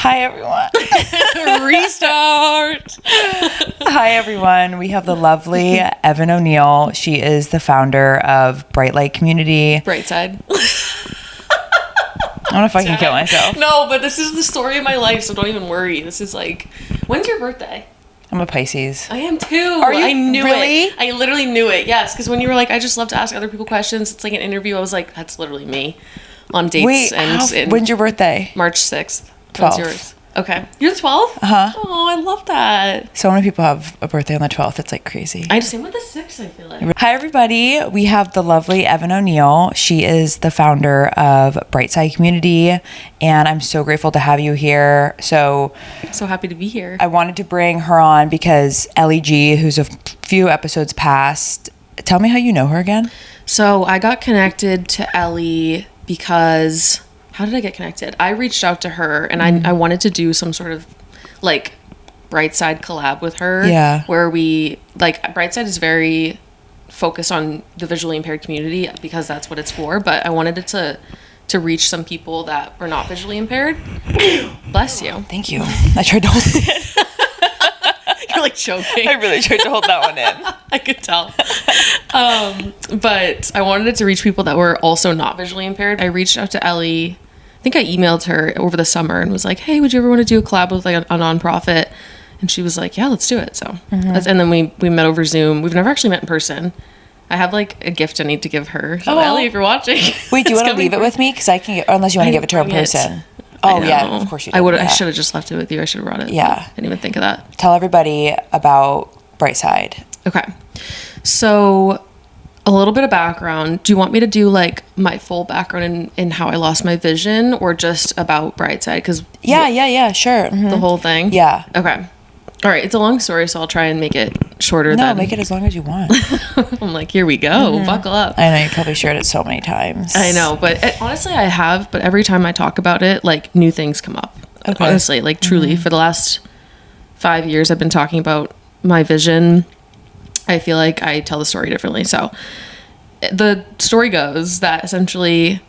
Hi, everyone. Restart. Hi, everyone. We have the lovely Eavan O'Neill. She is the founder of Bright Community. BrightSide. I don't know if I can kill myself. No, but this is the story of my life, so don't even worry. This is like, when's your birthday? I'm a Pisces. I am too. Are you? I knew really? it. I literally knew it. Yes, because when you were like, I just love to ask other people questions. It's like an interview. I was like, that's literally me on dates. Wait, when's your birthday? March 6th. 12th. When's yours? Okay. You're the 12th? Uh-huh. Oh, I love that. So many people have a birthday on the 12th. It's like crazy. I same with the 6th, I feel like. Hi, everybody. We have the lovely Eavan O'Neill. She is the founder of BrightSide Community, and I'm so grateful to have you here. So happy to be here. I wanted to bring her on because Ellie G, who's a few episodes past, tell me how you know her again. So I got connected to Ellie because... How did I get connected? I reached out to her and I wanted to do some sort of like BrightSide collab with her. Yeah. Where we like BrightSide is very focused on the visually impaired community because that's what it's for. But I wanted it to reach some people that were not visually impaired. Bless you. Thank you. I tried to hold it in. You're like choking. I really tried to hold that one in. I could tell. But I wanted it to reach people that were also not visually impaired. I reached out to Ellie. I think I emailed her over the summer and was like, hey, would you ever want to do a collab with like a nonprofit? And she was like, yeah, let's do it. So, and then we met over Zoom. We've never actually met in person. I have like a gift I need to give her. So Ellie, if you're watching. Wait, do you want to leave it with me? Because I can, unless you want to give it to her in person. Oh yeah, of course you do. I should have just left it with you. I should have brought it. Yeah. I didn't even think of that. Tell everybody about BrightSide. Okay. So a little bit of background. Do you want me to do like my full background in how I lost my vision or just about BrightSide? Because yeah, sure. Mm-hmm. The whole thing? Yeah. Okay. All right. It's a long story, so I'll try and make it shorter. No, make it as long as you want. I'm like, here we go. Buckle up. I know you probably shared it so many times. I know, but honestly, I have. But every time I talk about it, like new things come up. Okay. Honestly, like truly, for the last 5 years, I've been talking about my vision. I feel like I tell the story differently. So the story goes that essentially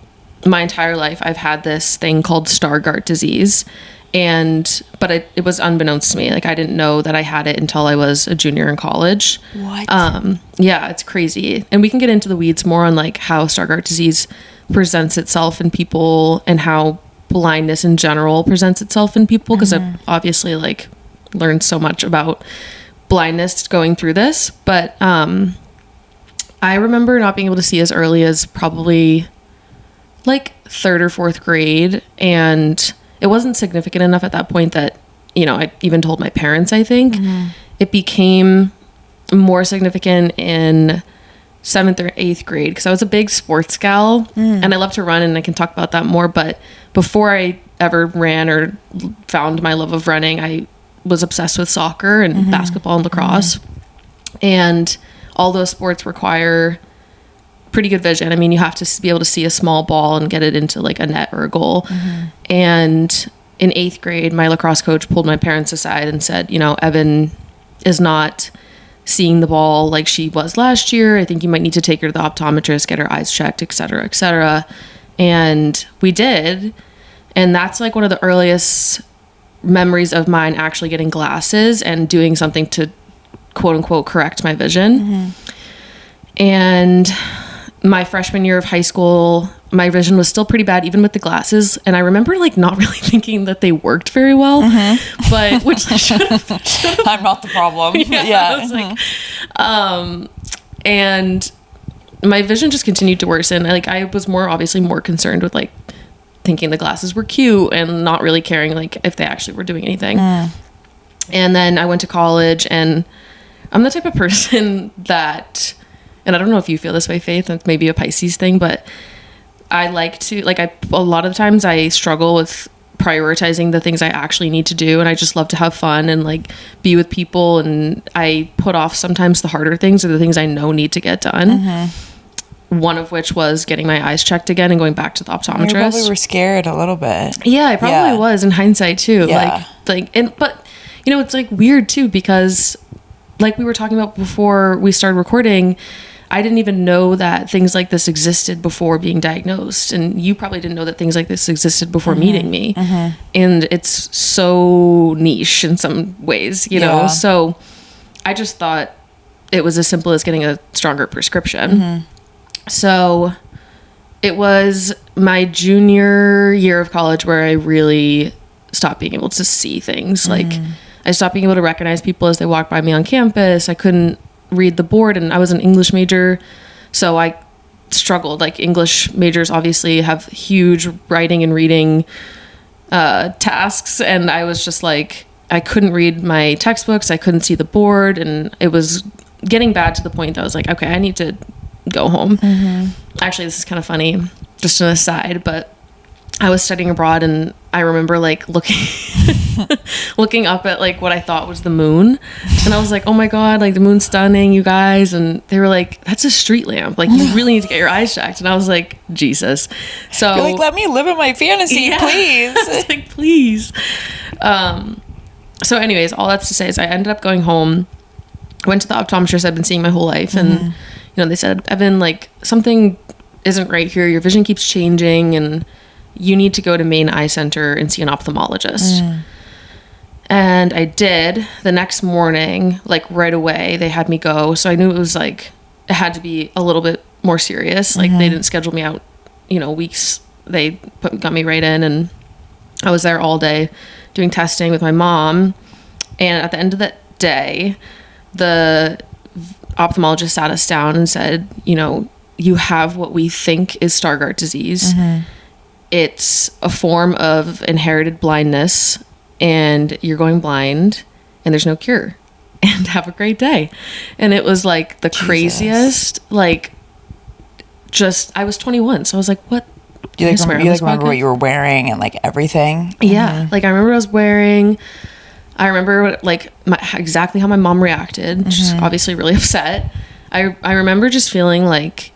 my entire life I've had this thing called Stargardt disease. But it was unbeknownst to me. Like I didn't know that I had it until I was a junior in college. What? Yeah, it's crazy. And we can get into the weeds more on like how Stargardt disease presents itself in people and how blindness in general presents itself in people. Because I've obviously like learned so much about blindness going through this. But I remember not being able to see as early as probably like 3rd or 4th grade. And it wasn't significant enough at that point that, you know, I even told my parents, I think. It became more significant in 7th or 8th grade because I was a big sports gal and I love to run, and I can talk about that more. But before I ever ran or found my love of running, I was obsessed with soccer and basketball and lacrosse. And all those sports require pretty good vision. I mean, you have to be able to see a small ball and get it into like a net or a goal. And in 8th grade, my lacrosse coach pulled my parents aside and said, you know, Evan is not seeing the ball like she was last year. I think you might need to take her to the optometrist, get her eyes checked, et cetera, et cetera. And we did. And that's like one of the earliest memories of mine actually getting glasses and doing something to quote unquote correct my vision. And my freshman year of high school, my vision was still pretty bad, even with the glasses. And I remember like not really thinking that they worked very well, but which I should have. I'm not the problem. I was like, and my vision just continued to worsen. Like I was obviously more concerned with like thinking the glasses were cute and not really caring like if they actually were doing anything. And then I went to college, and I'm the type of person that, and I don't know if you feel this way, Faith, it's maybe a Pisces thing, but I like to, like, a lot of times I struggle with prioritizing the things I actually need to do, and I just love to have fun and, like, be with people, and I put off sometimes the harder things or the things I know need to get done. One of which was getting my eyes checked again and going back to the optometrist. You probably were scared a little bit. Yeah, I probably was in hindsight, too. Yeah. But, you know, it's, like, weird, too, because, like we were talking about before we started recording, I didn't even know that things like this existed before being diagnosed. And you probably didn't know that things like this existed before meeting me. And it's so niche in some ways, you know? So I just thought it was as simple as getting a stronger prescription. So it was my junior year of college where I really stopped being able to see things. Like, I stopped being able to recognize people as they walked by me on campus. I couldn't read the board, and I was an English major, so I struggled. Like, English majors obviously have huge writing and reading tasks, and I was just like, I couldn't read my textbooks, I couldn't see the board, and it was getting bad to the point that I was like, okay, I need to go home. Actually, this is kind of funny, just an aside, but I was studying abroad, and I remember like looking up at like what I thought was the moon, and I was like, oh my god, like the moon's stunning, you guys. And they were like, that's a street lamp, like you really need to get your eyes checked. And I was like, Jesus. So you're like, let me live in my fantasy, please. I was like, please. So anyways, all that's to say is I ended up going home, went to the optometrist I've been seeing my whole life, and you know, they said, Evan, like something isn't right here, your vision keeps changing, and you need to go to Maine Eye Center and see an ophthalmologist. And I did. The next morning, like right away, they had me go. So I knew it was like, it had to be a little bit more serious. Like they didn't schedule me out, you know, weeks. They got me right in, and I was there all day doing testing with my mom. And at the end of that day, the ophthalmologist sat us down and said, you know, you have what we think is Stargardt disease. It's a form of inherited blindness, and you're going blind, and there's no cure, and have a great day. And it was like the craziest, like, just, I was 21, so I was like, what? You like remember what you were wearing and like everything? Yeah. Like I remember what I was wearing. I remember like exactly how my mom reacted. She's obviously really upset. I remember just feeling like,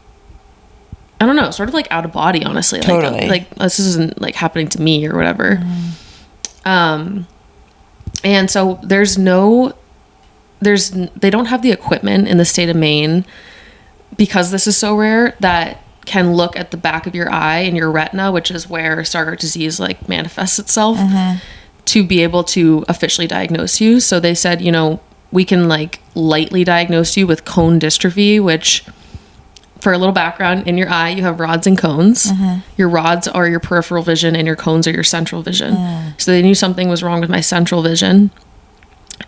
I don't know, sort of like out of body, honestly. Totally. Like this isn't like happening to me or whatever. And so they don't have the equipment in the state of Maine, because this is so rare, that can look at the back of your eye and your retina, which is where Stargardt disease like manifests itself, to be able to officially diagnose you. So they said, you know, we can like lightly diagnose you with cone dystrophy, which, for a little background, in your eye you have rods and cones. Your rods are your peripheral vision and your cones are your central vision. So they knew something was wrong with my central vision,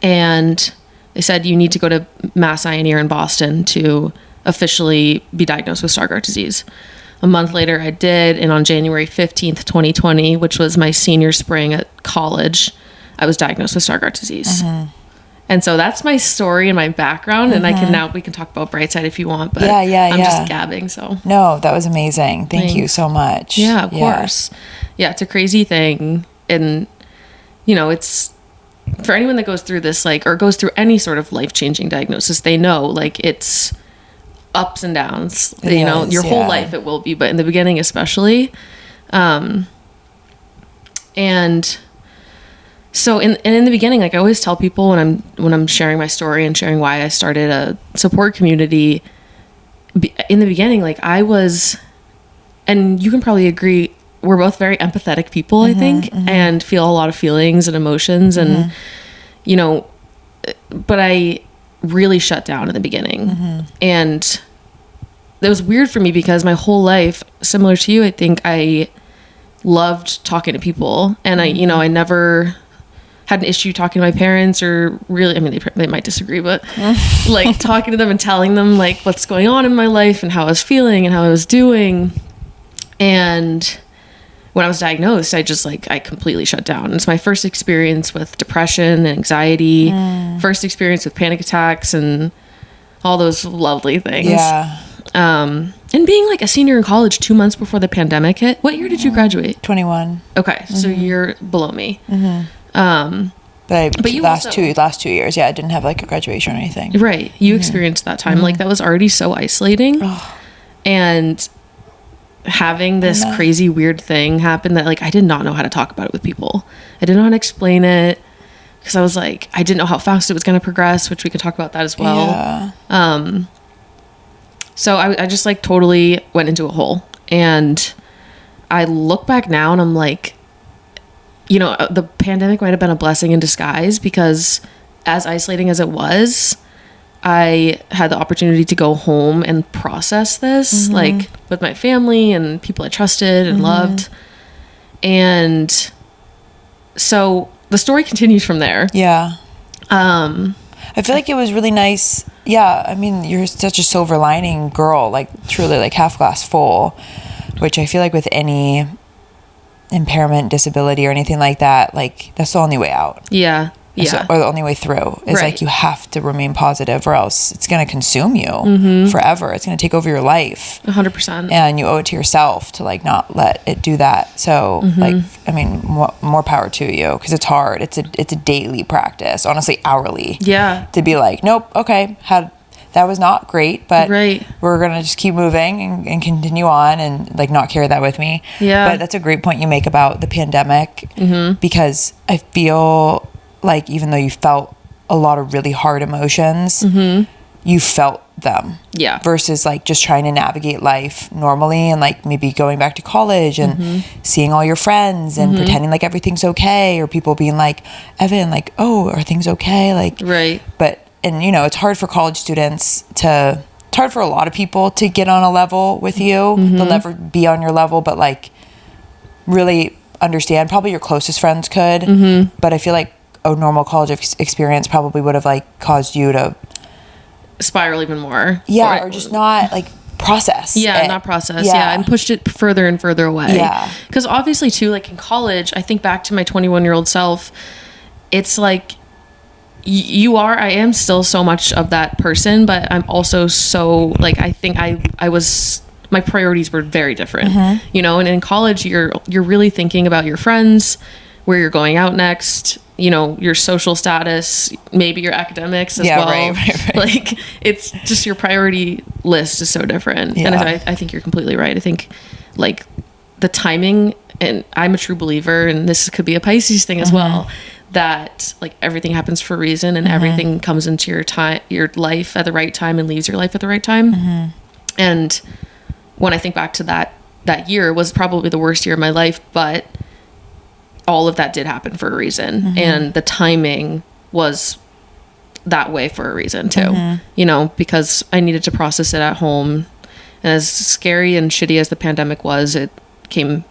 and they said you need to go to Mass Eye and Ear in Boston to officially be diagnosed with Stargardt disease. A month later I did, and on January 15th 2020, which was my senior spring at college, I was diagnosed with Stargardt disease. And so that's my story and my background. And we can talk about BrightSide if you want, but I'm just gabbing. So no, that was amazing. Thank you so much. Yeah, of course. Yeah, it's a crazy thing. And, you know, it's for anyone that goes through this, like, or goes through any sort of life-changing diagnosis, they know, like, it's ups and downs. You know, your whole life it will be, but in the beginning especially. And so in the beginning, like I always tell people when I'm sharing my story and sharing why I started a support community, in the beginning, like I was, and you can probably agree, we're both very empathetic people, I think, and feel a lot of feelings and emotions, and you know, but I really shut down in the beginning. And it was weird for me because my whole life, similar to you, I think I loved talking to people, and I never had an issue talking to my parents, or really, I mean, they might disagree, but like talking to them and telling them like what's going on in my life and how I was feeling and how I was doing. And when I was diagnosed, I completely shut down. It's my first experience with depression and anxiety, first experience with panic attacks and all those lovely things. Yeah. And being like a senior in college 2 months before the pandemic hit. What year did you graduate? 21. Okay. So you're below me. But you last 2 years, I didn't have like a graduation or anything. Right. You experienced that time. Like that was already so isolating. And having this crazy weird thing happen that like I did not know how to talk about it with people. I didn't know how to explain it, because I was like, I didn't know how fast it was going to progress, which we could talk about that as well. So I just like totally went into a hole. And I look back now and I'm like, you know, the pandemic might have been a blessing in disguise, because as isolating as it was, I had the opportunity to go home and process this, like with my family and people I trusted and loved. And so the story continues from there. Yeah. I feel like it was really nice. Yeah. I mean, you're such a silver lining girl, like truly like half glass full, which I feel like with any impairment, disability, or anything like that, like that's the only way out. Yeah. Yeah. Or the only way through is like you have to remain positive, or else it's going to consume you forever. It's going to take over your life 100%. and you owe it to yourself to like not let it do that. So like, I mean, more power to you, because it's hard. It's a daily practice, honestly, hourly. Yeah. To be like, nope, okay, that was not great, but right. we're going to just keep moving and continue on and like not carry that with me. Yeah. But that's a great point you make about the pandemic, because I feel like even though you felt a lot of really hard emotions, you felt them. Yeah. Versus like just trying to navigate life normally and like maybe going back to college and seeing all your friends and pretending like everything's okay, or people being like, Evan, like, oh, are things okay? Like, right. But, and you know, it's hard for college students it's hard for a lot of people to get on a level with you. They'll never be on your level, but like really understand. Probably your closest friends could, but I feel like a normal college experience probably would have like caused you to spiral even more. Yeah. Or just not like process. Yeah. it. Not process. Yeah. And pushed it further and further away. Yeah. Because obviously too, like in college, I think back to my 21-year-old self, it's like I am still so much of that person, but I'm also so like, I think my priorities were very different, you know, and in college you're really thinking about your friends, where you're going out next, you know, your social status, maybe your academics as well. Right. Like it's just your priority list is so different. Yeah. And I think you're completely right. I think like the timing, and I'm a true believer, and this could be a Pisces thing as well, that like everything happens for a reason, and everything comes into your life at the right time and leaves your life at the right time. And when I think back to that year, was probably the worst year of my life, but all of that did happen for a reason. And the timing was that way for a reason too, you know, because I needed to process it at home. And as scary and shitty as the pandemic was, it came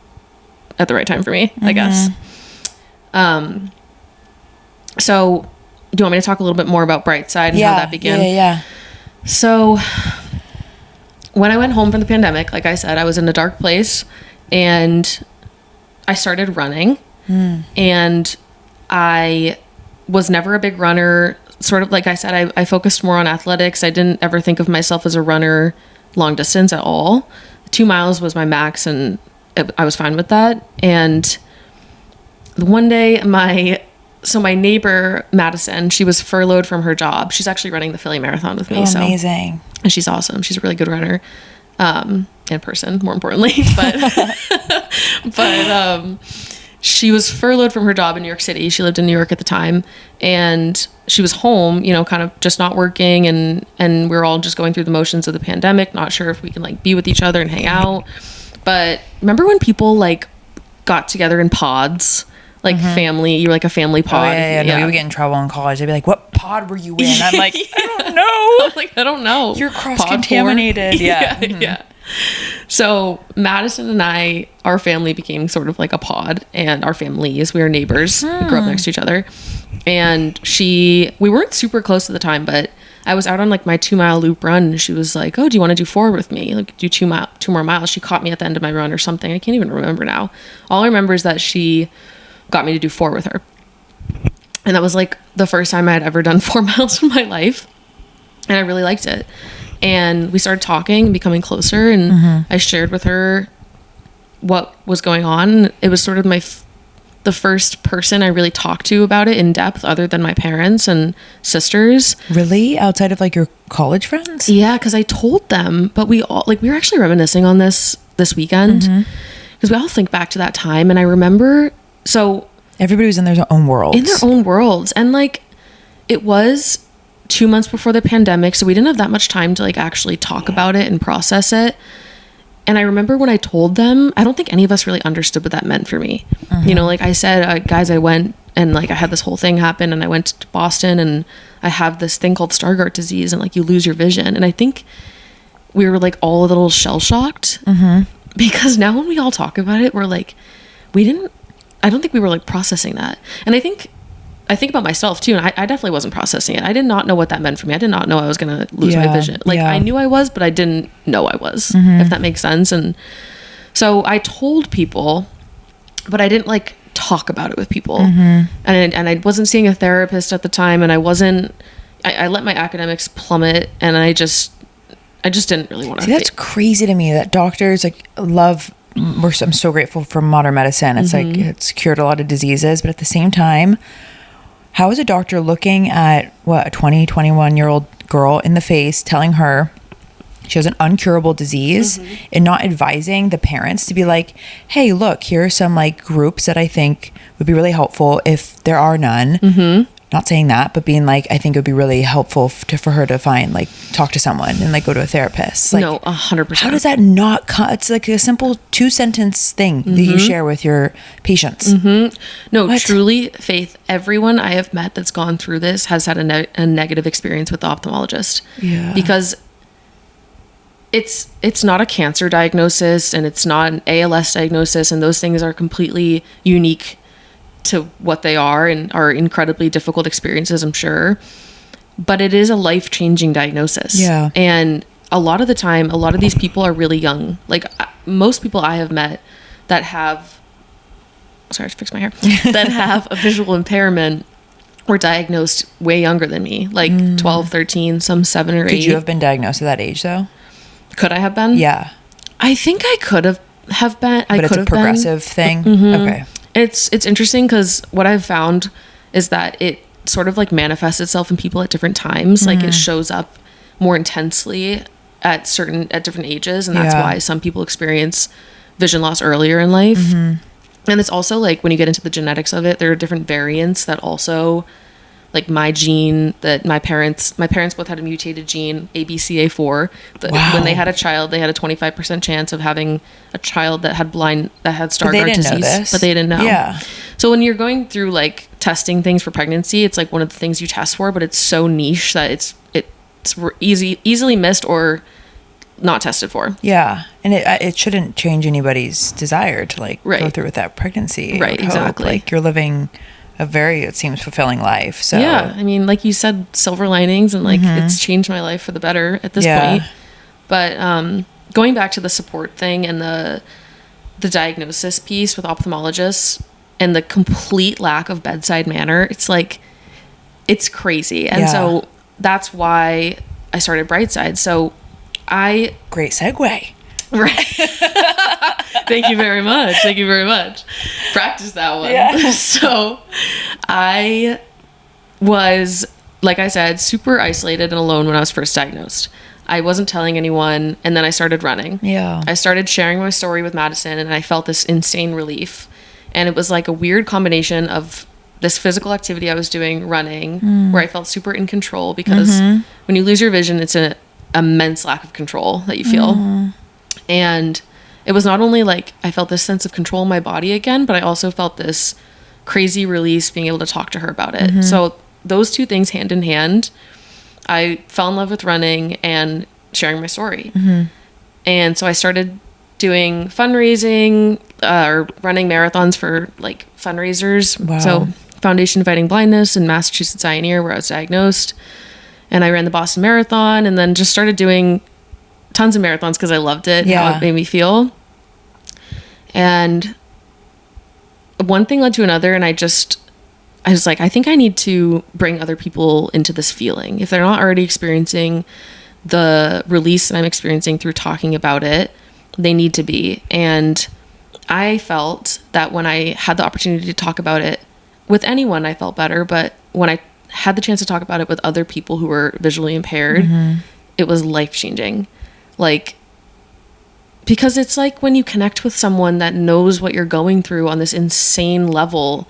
at the right time for me, I guess. So do you want me to talk a little bit more about BrightSide and how that began? Yeah. So when I went home from the pandemic, like I said, I was in a dark place and I started running. And I was never a big runner. Sort of like I said, I focused more on athletics. I didn't ever think of myself as a runner long distance at all. 2 miles was my max, and I was fine with that. And one day my neighbor, Madison, she was furloughed from her job. She's actually running the Philly Marathon with me. Oh, amazing. And she's awesome. She's a really good runner, in person, more importantly. But she was furloughed from her job in New York City. She lived in New York at the time, and she was home, you know, kind of just not working, and we were all just going through the motions of the pandemic, not sure if we can like be with each other and hang out. But remember when people like got together in pods, like family, you're like a family pod. Oh, yeah. No, we would get in trouble in college. They'd be like, what pod were you in? I'm like, I don't know. I'm like, I don't know. You're cross-contaminated. Yeah. So Madison and our family became sort of like a pod, and our families, we were neighbors. We grew up next to each other. And we weren't super close at the time, but I was out on like my 2 mile loop run, and she was like, oh, do you want to do 4 with me? Like do 2 more miles. She caught me at the end of my run or something. I can't even remember now. All I remember is that she got me to do 4 with her. And that was like the first time I had ever done 4 miles in my life. And I really liked it. And we started talking and becoming closer, and I shared with her what was going on. It was sort of the first person I really talked to about it in depth, other than my parents and sisters. Really? Outside of like your college friends? Yeah, because I told them, but we were actually reminiscing on this weekend, because we all think back to that time. And I remember, so everybody was in their own worlds. In their own worlds. And like, it was 2 months before the pandemic, so we didn't have that much time to like actually talk about it and process it. And I remember when I told them, I don't think any of us really understood what that meant for me. You know, like I said, guys, I went and like I had this whole thing happen, and I went to Boston, and I have this thing called Stargardt disease, and like you lose your vision. And I think we were like all a little shell shocked because now when we all talk about it, we're like, I don't think we were like processing that. And I think about myself too, and I definitely wasn't processing it. I did not know what that meant for me. I did not know I was going to lose my vision. Like I knew I was, but I didn't know I was, if that makes sense. And so I told people, but I didn't like talk about it with people. And I wasn't seeing a therapist at the time, and I let my academics plummet, and I just didn't really want to. See, that's crazy to me that doctors like I'm so grateful for modern medicine. It's like it's cured a lot of diseases, but at the same time, how is a doctor looking at a 21-year-old girl in the face, telling her she has an uncurable disease, and not advising the parents to be like, hey, look, here are some like groups that I think would be really helpful if there are none. Not saying that, but being like, I think it would be really helpful for her to find, like, talk to someone and like go to a therapist. Like, no, 100%. How does that not it's like a simple 2-sentence thing that you share with your patients. No, what? Truly, Faith, everyone I have met that's gone through this has had a negative experience with the ophthalmologist. Yeah. Because it's not a cancer diagnosis, and it's not an ALS diagnosis, and those things are completely unique to what they are and are incredibly difficult experiences, I'm sure. But it is a life-changing diagnosis. Yeah. And a lot of the time, a lot of these people are really young. Like most people I have met that have, sorry, to fix my hair, that have a visual impairment were diagnosed way younger than me, like 12, 13, some 7 or 8. Could you have been diagnosed at that age though? Could I have been? Yeah. I think I could have been. But it's a progressive thing? Okay. It's interesting because what I've found is that it sort of like manifests itself in people at different times. Like it shows up more intensely at different ages, and that's why some people experience vision loss earlier in life. And it's also like when you get into the genetics of it, there are different variants that also, like my gene that my parents both had a mutated gene, ABCA4. When they had a child, they had a 25% chance of having a child that had Stargardt disease, but they didn't know. Yeah. So when you're going through like testing things for pregnancy, it's like one of the things you test for, but it's so niche that it's easily missed or not tested for. Yeah. And it shouldn't change anybody's desire to like go through with that pregnancy. Right. Exactly. Like you're living a very, it seems, fulfilling life. So yeah, I mean, like you said, silver linings, and like it's changed my life for the better at this point. But going back to the support thing and the diagnosis piece with ophthalmologists and the complete lack of bedside manner, it's like, it's crazy. And so that's why I started BrightSide. So great segue. Right. Thank you very much. Practice that one. Yeah. So I was, like I said, super isolated and alone when I was first diagnosed. I wasn't telling anyone, and then I started running. Yeah. I started sharing my story with Madison, and I felt this insane relief. And it was like a weird combination of this physical activity I was doing, running, where I felt super in control, because when you lose your vision, it's an immense lack of control that you feel. And it was not only like I felt this sense of control in my body again, but I also felt this crazy release being able to talk to her about it. So those two things hand in hand, I fell in love with running and sharing my story. And so I started doing fundraising, or running marathons for like fundraisers. Wow. So Foundation Fighting Blindness in Massachusetts Ioneer, where I was diagnosed. And I ran the Boston Marathon, and then just started doing tons of marathons because I loved it, how it made me feel. And one thing led to another, and I was like, I think I need to bring other people into this feeling. If they're not already experiencing the release that I'm experiencing through talking about it, they need to be. And I felt that when I had the opportunity to talk about it with anyone, I felt better. But when I had the chance to talk about it with other people who were visually impaired, it was life-changing. Like, because it's like when you connect with someone that knows what you're going through on this insane level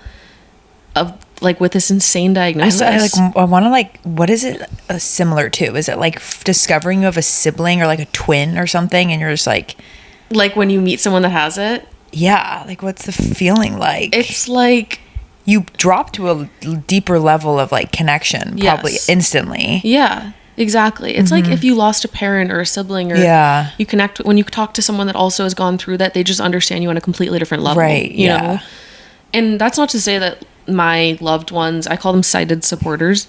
of like with this insane diagnosis. I want to like, what is it similar to? Is it like discovering you have a sibling or like a twin or something, and you're just like when you meet someone that has it? Yeah, like what's the feeling like? It's like you drop to a deeper level of like connection, probably instantly. Yeah, exactly. It's like if you lost a parent or a sibling, or you connect when you talk to someone that also has gone through that, they just understand you on a completely different level, right? You know, and that's not to say that my loved ones, I call them sighted supporters,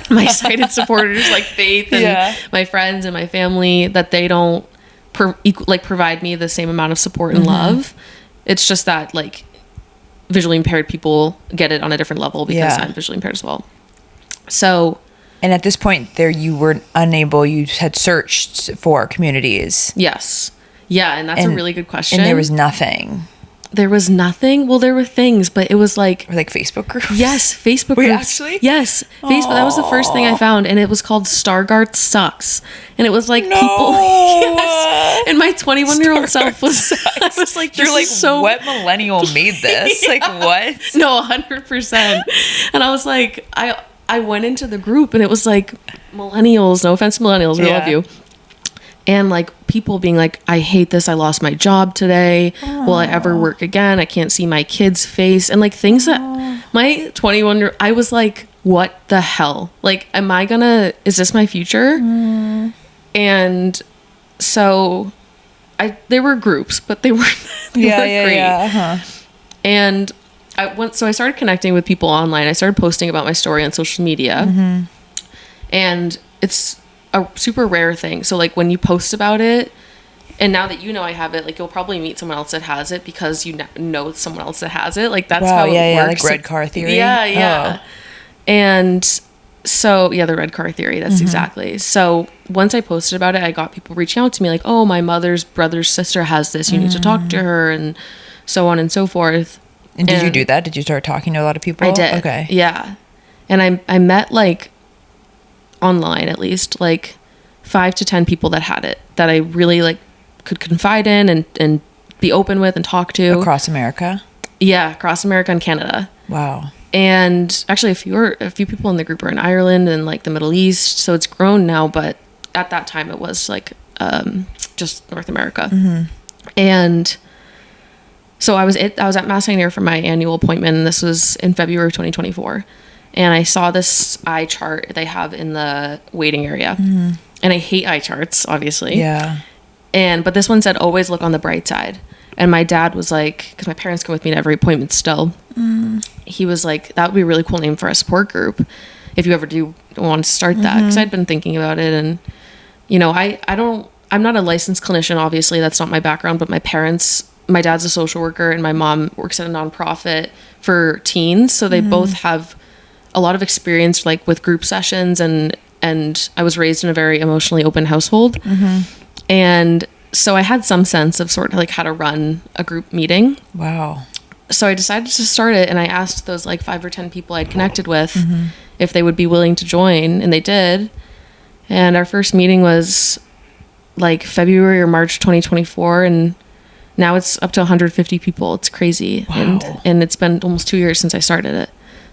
my sighted supporters, like Faith and my friends and my family, that they don't provide me the same amount of support and love. It's just that like visually impaired people get it on a different level because I'm visually impaired as well. So, and at this point there, you were unable, you had searched for communities. Yes. Yeah. And that's a really good question. And there was nothing. There was nothing. Well, there were things, but it was like... Or like Facebook groups? Yes, Facebook Wait, groups. actually? Yes, Facebook. That was the first thing I found, and it was called Stargardt Sucks. And it was like people... Yes. And my 21-year-old self was... I was like, you're like, what millennial made this? Like, what? No, 100%. And I was like, I went into the group, and it was like, millennials, no offense to millennials, we love you. And like people being like, I hate this. I lost my job today. Will I ever work again? I can't see my kid's face. And like things that my 21-year-old, I was like, what the hell? Like, is this my future? And so there were groups, but they weren't great. And so I started connecting with people online. I started posting about my story on social media. And it's a super rare thing. So like when you post about it, and now that you know I have it, like you'll probably meet someone else that has it because you know someone else that has it. Like that's how it works. Like red car theory. Yeah. And so the red car theory, that's exactly. So once I posted about it, I got people reaching out to me like, oh, my mother's brother's sister has this, you need to talk to her, and so on and so forth. And did you do that? Did you start talking to a lot of people? I did. Okay. Yeah. And I met like online at least like 5 to 10 people that had it, that I really like could confide in and be open with and talk to. Across America? Yeah, across America and Canada. Wow. And actually a few people in the group are in Ireland and like the Middle East, so it's grown now, but at that time it was like just North America. And so I was at Mass St. Air for my annual appointment, and this was in February of 2024. And I saw this eye chart they have in the waiting area. And I hate eye charts, obviously. Yeah. But this one said, always look on the bright side. And my dad was like, because my parents come with me to every appointment still. He was like, that would be a really cool name for a support group if you ever do want to start that. Because I'd been thinking about it. And, you know, I'm not a licensed clinician, obviously. That's not my background. But my dad's a social worker and my mom works at a nonprofit for teens. So they both have a lot of experience like with group sessions, and I was raised in a very emotionally open household. And so I had some sense of sort of like how to run a group meeting. Wow. So I decided to start it, and I asked those like 5 or 10 people I'd connected with if they would be willing to join, and they did. And our first meeting was like February or March 2024, and now it's up to 150 people. It's crazy. Wow. And it's been almost 2 years since I started it.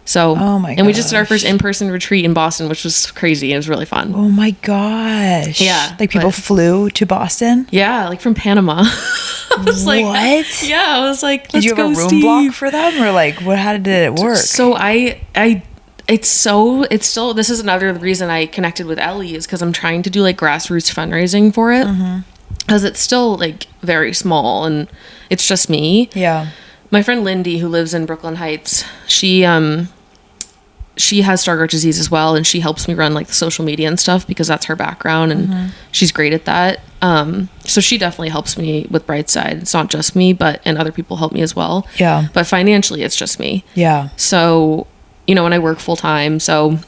So, and we just did our first in-person retreat in Boston, which was crazy. It was really fun. Oh my gosh. Yeah. Like people flew to Boston? Yeah, like from Panama. I was like, what? Yeah, I was like, let's go, Steve. Did you have a room block for them? Or like, how did it work? So it's still, this is another reason I connected with Ellie, is because I'm trying to do like grassroots fundraising for it. Because it's still like very small and it's just me. Yeah. My friend Lindy, who lives in Brooklyn Heights, she has Stargardt disease as well, and she helps me run like the social media and stuff because that's her background, and she's great at that. So she definitely helps me with BrightSide. It's not just me, and other people help me as well. Yeah. But financially, it's just me. Yeah. So, you know, and I work full time, so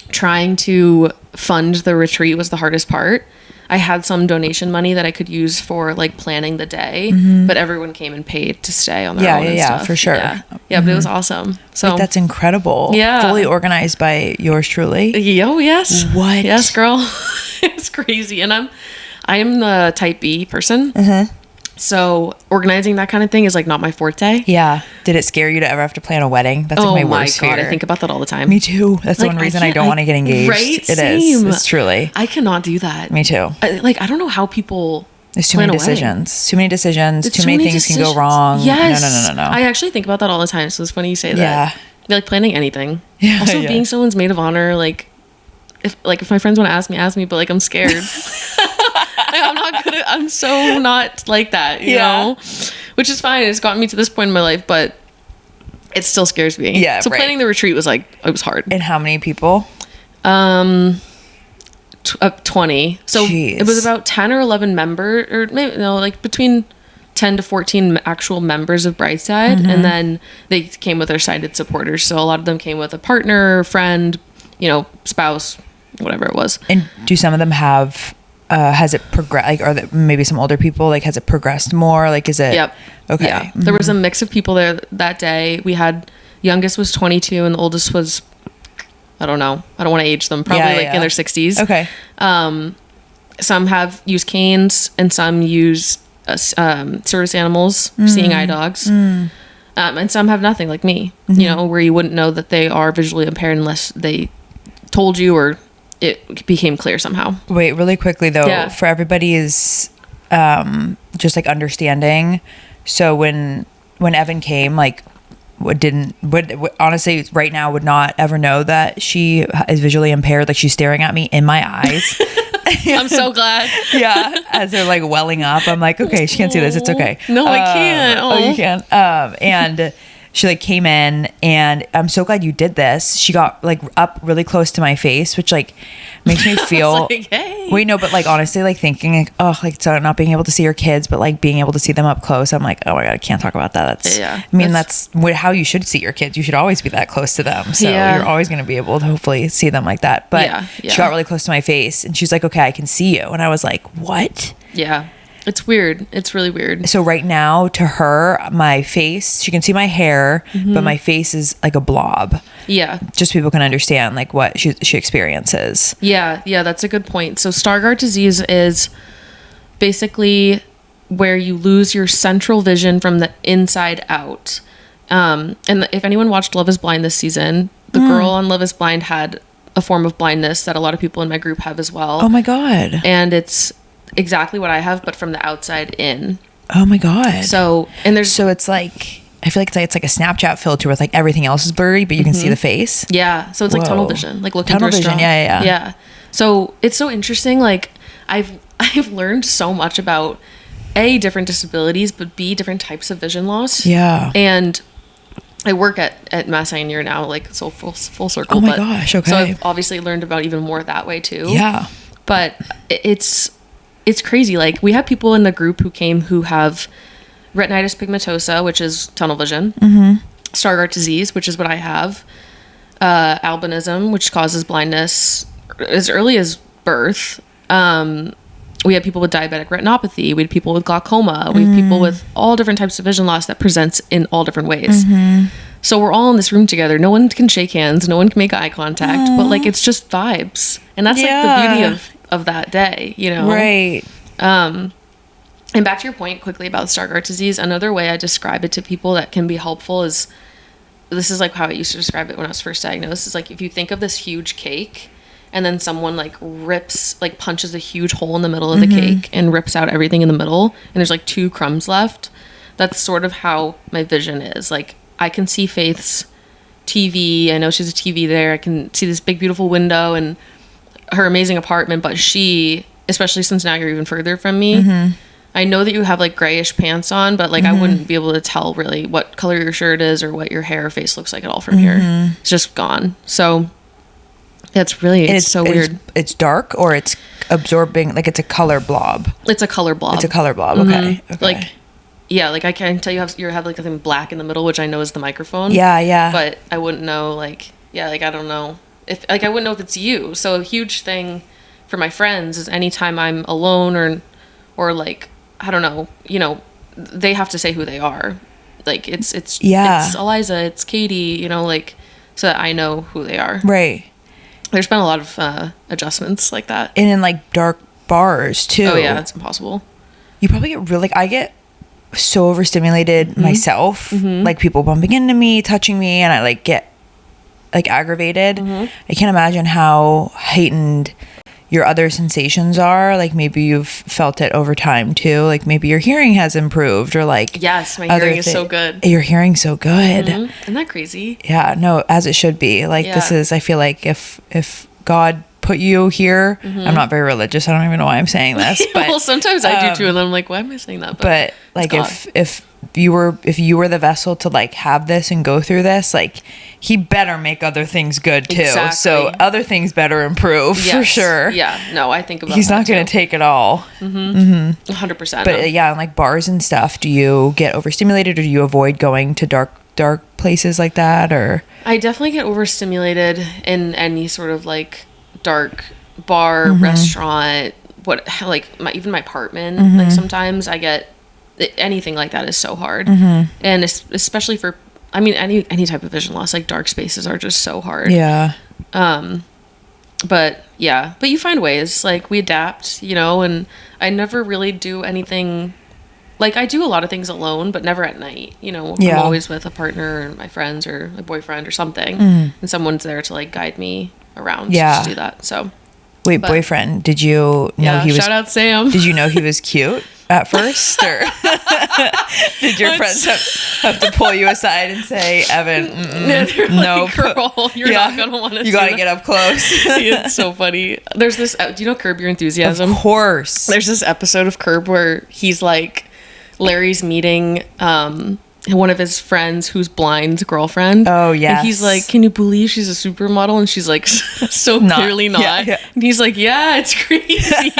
trying to fund the retreat was the hardest part. I had some donation money that I could use for like planning the day, but everyone came and paid to stay on their own and stuff. For sure. Yeah, but it was awesome. So like, that's incredible. Yeah. Fully organized by yours truly. Oh, yes. What? Yes, girl. It's crazy. And I'm the type B person. So organizing that kind of thing is like not my forte. Yeah. Did it scare you to ever have to plan a wedding? That's like my worst fear. I think about that all the time. Me too. That's the Like, one reason I don't want to get engaged. Right? It is. It's truly. I cannot do that. Me too. I don't know how people. There's too many decisions. Too many decisions. Too many things can go wrong. Yes. No. I actually think about that all the time. So it's funny you say that. Yeah. Like planning anything. Yeah. Also being someone's maid of honor. Like if my friends want to ask me, but like I'm scared. I'm not good at, I'm so not like that, you know? Which is fine. It's gotten me to this point in my life, but it still scares me. Yeah. So planning the retreat was like, it was hard. And how many people? 20. So Jeez. It was about 10 or 11 members, or maybe no, like between 10 to 14 actual members of BrightSide. And then they came with their sighted supporters. So a lot of them came with a partner, friend, spouse, whatever it was. And do some of them have, has it progressed, like, are there maybe some older people, like, has it progressed more? Like, is it? Yep. Okay. Yeah. There was a mix of people there that day. We had, youngest was 22 and the oldest was, I don't know. I don't want to age them. Probably in their 60s. Okay. Some have used canes and some use service animals, seeing eye dogs. And some have nothing, like me, where you wouldn't know that they are visually impaired unless they told you or it became clear somehow. Wait, really quickly though, for everybody's just like understanding. So when Evan came, like, would honestly right now would not ever know that she is visually impaired. Like, she's staring at me in my eyes. I'm so glad. Yeah, as they're like welling up, I'm like, okay, she can't see this. It's okay. No, I can't. Oh, you can. And she like came in, and I'm so glad you did this. She got like up really close to my face, which like makes me feel. Like, hey. Wait, no, but like honestly, like thinking like, oh, like so not being able to see your kids, but like being able to see them up close. I'm like, oh my god, I can't talk about that. That's that's how you should see your kids. You should always be that close to them. So you're always going to be able to hopefully see them like that. But she got really close to my face, and she's like, okay, I can see you, and I was like, what? Yeah. It's weird. It's really weird. So right now, to her, my face, she can see my hair, but my face is like a blob. Yeah. Just so people can understand like what she experiences. Yeah, that's a good point. So Stargardt disease is basically where you lose your central vision from the inside out. And if anyone watched Love is Blind this season, the girl on Love is Blind had a form of blindness that a lot of people in my group have as well. Oh my God. And it's exactly what I have, but from the outside in. Oh my God. So it's like, I feel like it's like a Snapchat filter with like everything else is blurry, but you can see the face. Yeah. So it's like tunnel vision, like looking tunnel through a vision. straw. Yeah. So it's so interesting. Like I've learned so much about A, different disabilities, but B, different types of vision loss. Yeah. And I work at Mass Pioneer now, like so full circle. Oh my gosh. Okay. So I've obviously learned about even more that way too. Yeah. But it's crazy. Like we have people in the group who came who have retinitis pigmentosa, which is tunnel vision, Stargardt disease, which is what I have, albinism, which causes blindness as early as birth. We had people with diabetic retinopathy. We had people with glaucoma. We have people with all different types of vision loss that presents in all different ways. So we're all in this room together. No one can shake hands. No one can make eye contact. But like it's just vibes, and that's like the beauty of that day, Right. And back to your point quickly about Stargardt disease, another way I describe it to people that can be helpful is, this is like how I used to describe it when I was first diagnosed, is like if you think of this huge cake and then someone like punches a huge hole in the middle of the cake and rips out everything in the middle and there's like 2 crumbs left. That's sort of how my vision is. Like I can see Faith's TV. I know she's a TV there. I can see this big beautiful window and her amazing apartment, but she, especially since now you're even further from me, I know that you have like grayish pants on, but like I wouldn't be able to tell really what color your shirt is or what your hair or face looks like at all from here. It's just gone. So it's so weird. It's dark or it's absorbing, like it's a color blob. It's a color blob. It's a color blob. Okay. Like, yeah, like I can tell you have like something black in the middle, which I know is the microphone. Yeah. But I wouldn't know like I don't know if like I wouldn't know if it's you. So a huge thing for my friends is anytime I'm alone or like I don't know, they have to say who they are. Like it's Eliza, it's Katie, like so that I know who they are. Right. There's been a lot of adjustments like that. And in like dark bars too. Oh yeah, it's impossible. You probably get really, like I get so overstimulated myself, like people bumping into me, touching me, and I like get like aggravated. I can't imagine how heightened your other sensations are. Like maybe you've felt it over time too. Like maybe your hearing has improved, or like yes, my hearing is so good. Your hearing's so good. Isn't that crazy? Yeah, no, as it should be. Like this is, I feel like if God put you here, I'm not very religious. I don't even know why I'm saying this, but well, sometimes I do too, and I'm like, why am I saying that? But like if you were the vessel to like have this and go through this, like he better make other things good too. Exactly. So other things better improve for sure. Yeah, no, I think about he's not going to take it all. 100%. But yeah, like bars and stuff, do you get overstimulated, or do you avoid going to dark places like that? Or I definitely get overstimulated in any sort of like dark bar, restaurant, even my apartment. Like sometimes I get anything like that is so hard, and especially for any type of vision loss. Like dark spaces are just so hard. But you find ways. Like we adapt, and I never really do anything. Like I do a lot of things alone, but never at night. I'm always with a partner or my friends or a boyfriend or something, and someone's there to like guide me around to do that. So boyfriend, did you know he was, shout out Sam, did you know he was cute at first, or did your friends have to pull you aside and say, Evan, no, like, girl, you're not gonna want to, you gotta get up close. It's so funny. There's this, do you know Curb Your Enthusiasm? Of course. There's this episode of Curb where he's like, Larry's meeting one of his friends who's blind girlfriend. Oh yeah. And he's like, can you believe she's a supermodel? And she's like, so clearly not. Yeah. And he's like, yeah, it's crazy.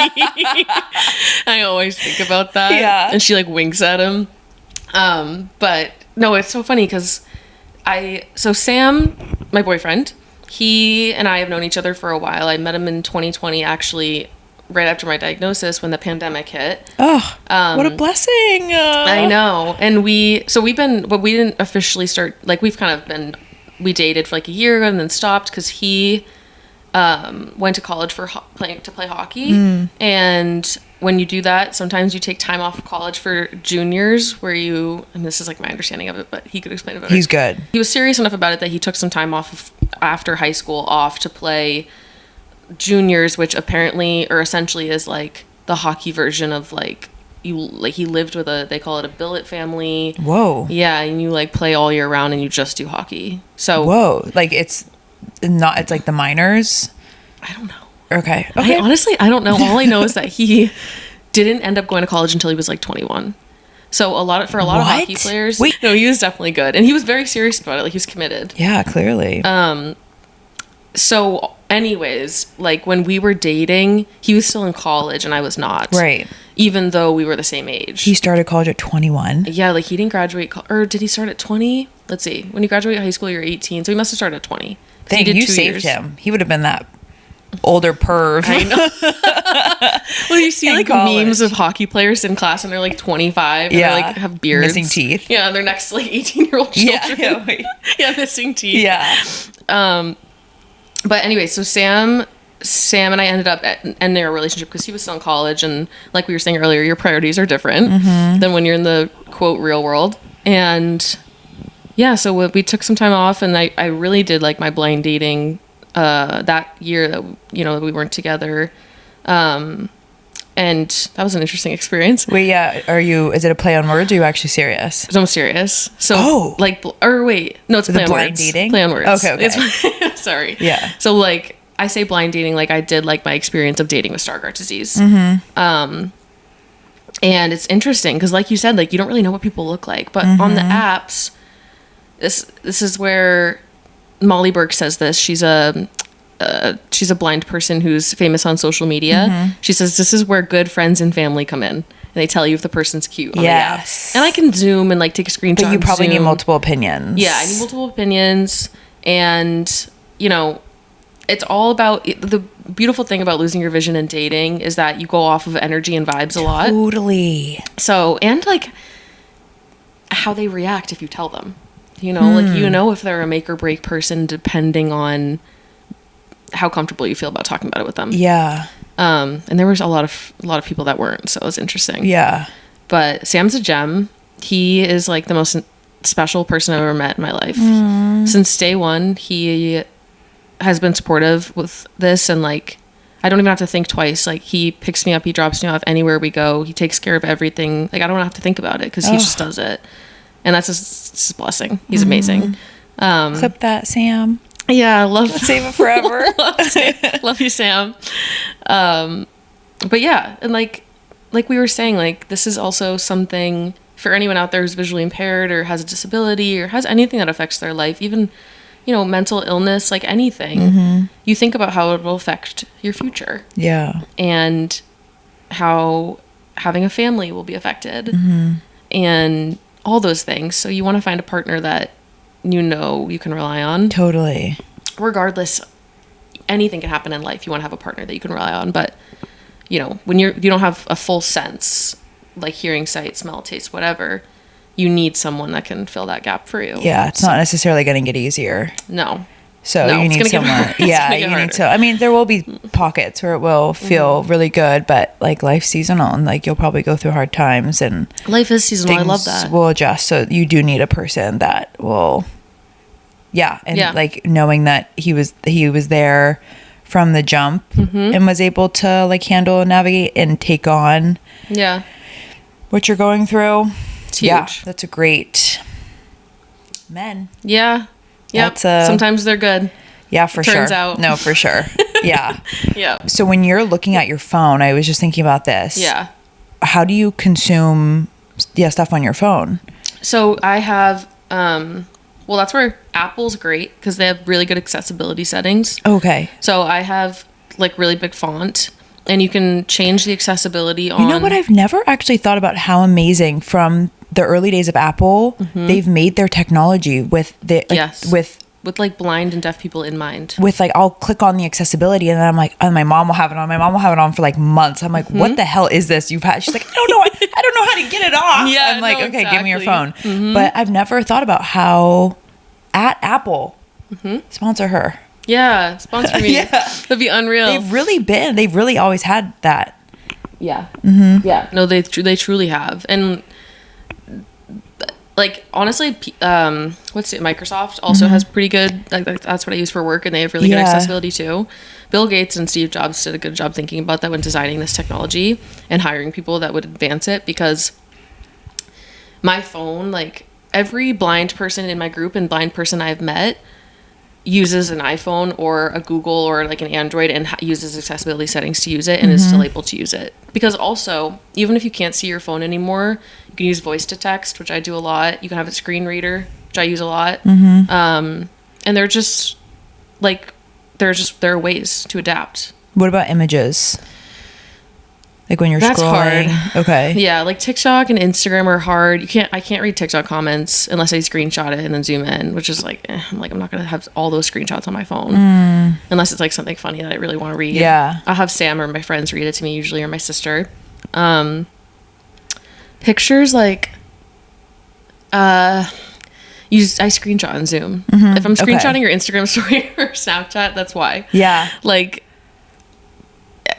I always think about that. Yeah. And she like winks at him. But no, it's so funny because Sam, my boyfriend, he and I have known each other for a while. I met him in 2020, actually, right after my diagnosis when the pandemic hit. Oh, what a blessing. I know. And we didn't officially start, like we dated for like a year and then stopped because he went to college to play hockey. And when you do that, sometimes you take time off of college for juniors and this is like my understanding of it, but he could explain it better. He's good. He was serious enough about it that he took some time off after high school to play juniors, which apparently or essentially is like the hockey version of like he lived with they call it a billet family. Whoa. Yeah, and you like play all year round and you just do hockey. So like it's like the minors. I don't know. Okay. I don't know. All I know is that he didn't end up going to college until he was like 21. So a lot of hockey players. Wait. No, he was definitely good, and he was very serious about it. Like he was committed. Yeah, clearly. So anyways, like when we were dating, he was still in college and I was not. Right. Even though we were the same age. He started college at 21. Yeah, like he didn't graduate, or did he start at 20? Let's see. When you graduate high school, you're 18. So he must have started at 20. Dang, you saved him. He would have been that older perv. I know. Well, you see like memes of hockey players in class and they're like 25 and they like have beards. Missing teeth. Yeah, and they're next to like 18-year-old children. Yeah, missing teeth. Yeah. But anyway, so Sam and I ended up ending our relationship because he was still in college, and like we were saying earlier, your priorities are different than when you're in the quote real world. And yeah, so we took some time off, and I really did like my blind dating that year that we weren't together. And that was an interesting experience. Wait, yeah. Is it a play on words, or are you actually serious? I'm serious. So, no, it's play on blind words. Dating? Play on words. Okay. Sorry. Yeah. So, like, I say blind dating, like I did, like, my experience of dating with Stargardt disease. And it's interesting because, like you said, like, you don't really know what people look like. But on the apps, this is where Molly Burke says this. She's a blind person who's famous on social media. She says this is where good friends and family come in, and they tell you if the person's cute on the app. And I can zoom and like take a screenshot. But you probably need multiple opinions. Yeah, I need multiple opinions, and it's all about the beautiful thing about losing your vision and dating is that you go off of energy and vibes a lot. Totally. So, and like how they react if you tell them, like if they're a make or break person depending on how comfortable you feel about talking about it with them. Yeah. And there was a lot of people that weren't, so it was interesting. Yeah. But Sam's a gem. He is like the most special person I've ever met in my life. Since day one, he has been supportive with this, and like I don't even have to think twice. Like he picks me up, he drops me off anywhere we go. He takes care of everything. Like I don't have to think about it because he just does it, and that's just a blessing. He's amazing. Clip that, Sam. Yeah, I love Save it forever. love you, Sam. But yeah, and like we were saying, like this is also something for anyone out there who's visually impaired or has a disability or has anything that affects their life, even, you know, mental illness, like anything. You think about how it will affect your future. Yeah. And how having a family will be affected. And all those things. So you want to find a partner that you know you can rely on. Totally. Regardless, anything can happen in life. You want to have a partner that you can rely on. But, you know, when you don't have a full sense, like hearing, sight, smell, taste, whatever, you need someone that can fill that gap for you. Yeah, it's not necessarily going to get easier. No. So you need someone. Yeah, you need to. I mean, there will be pockets where it will feel really good, but like life's seasonal, and like you'll probably go through hard times, and life is seasonal. I love that. Will adjust. So you do need a person that will. Yeah, and like knowing that he was there from the jump and was able to like handle and navigate and take on. Yeah. What you're going through. It's huge. Yeah, that's a great men. Yeah. Yeah. Sometimes they're good. Yeah, for sure. Turns out. No, for sure. Yeah. Yeah. So when you're looking at your phone, I was just thinking about this. Yeah. How do you consume stuff on your phone? So I have, well, that's where Apple's great because they have really good accessibility settings. Okay. So I have like really big font, and you can change the accessibility on. You know what? I've never actually thought about how amazing from the early days of Apple, they've made their technology with the with like blind and deaf people in mind. With like, I'll click on the accessibility, and then I'm like, oh, my mom will have it on. My mom will have it on for like months. I'm like, what the hell is this you've had? She's like, I don't know. I don't know how to get it off. Yeah, I'm like, no, okay, exactly. give me your phone. But I've never thought about how at Apple sponsor her. Yeah, sponsor me. Yeah. That'd be unreal. They've really always had that. Yeah. Yeah. No, they truly have. And like, honestly, Microsoft also has pretty good, like that's what I use for work, and they have really good accessibility too. Bill Gates and Steve Jobs did a good job thinking about that when designing this technology and hiring people that would advance it, because my phone, like every blind person in my group and blind person I've met uses an iPhone or a Google or like an Android and uses accessibility settings to use it and is still able to use it. Because also, even if you can't see your phone anymore, you can use voice to text, which I do a lot. You can have a screen reader, which I use a lot. And they're just like, there are ways to adapt. What about images? Like when you're That's scrolling? hard. Okay. Yeah, like TikTok and Instagram are hard. I can't read TikTok comments unless I screenshot it and then zoom in, which is like, I'm not going to have all those screenshots on my phone. Unless it's like something funny that I really want to read. Yeah. I'll have Sam or my friends read it to me usually, or my sister. Pictures, like, I screenshot and zoom. If I'm screenshotting your Instagram story or Snapchat, that's why. Yeah. Like,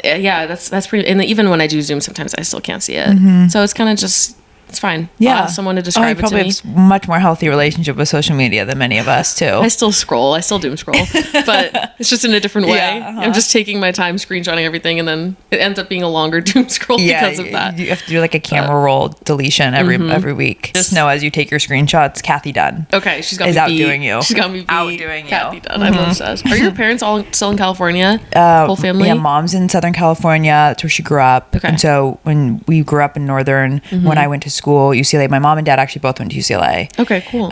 yeah, that's pretty, and even when I do zoom, sometimes I still can't see it. So it's kind of just, it's fine. Yeah. Someone to describe it to me. You probably have a much more healthy relationship with social media than many of us too. I still scroll. I still doom scroll, but it's just in a different way. I'm just taking my time screenshotting everything, and then it ends up being a longer doom scroll because of that. You have to do like a camera roll deletion every week. Just know as you take your screenshots, Kathy Dunn. Okay, she's got me outdoing you. She's got me outdoing Kathy Dunn. I'm obsessed. Are your parents all still in California? Whole family? Yeah, mom's in Southern California. That's where she grew up. Okay. And so when we grew up in Northern, when I went to school, UCLA, my mom and dad actually both went to UCLA. Okay, cool.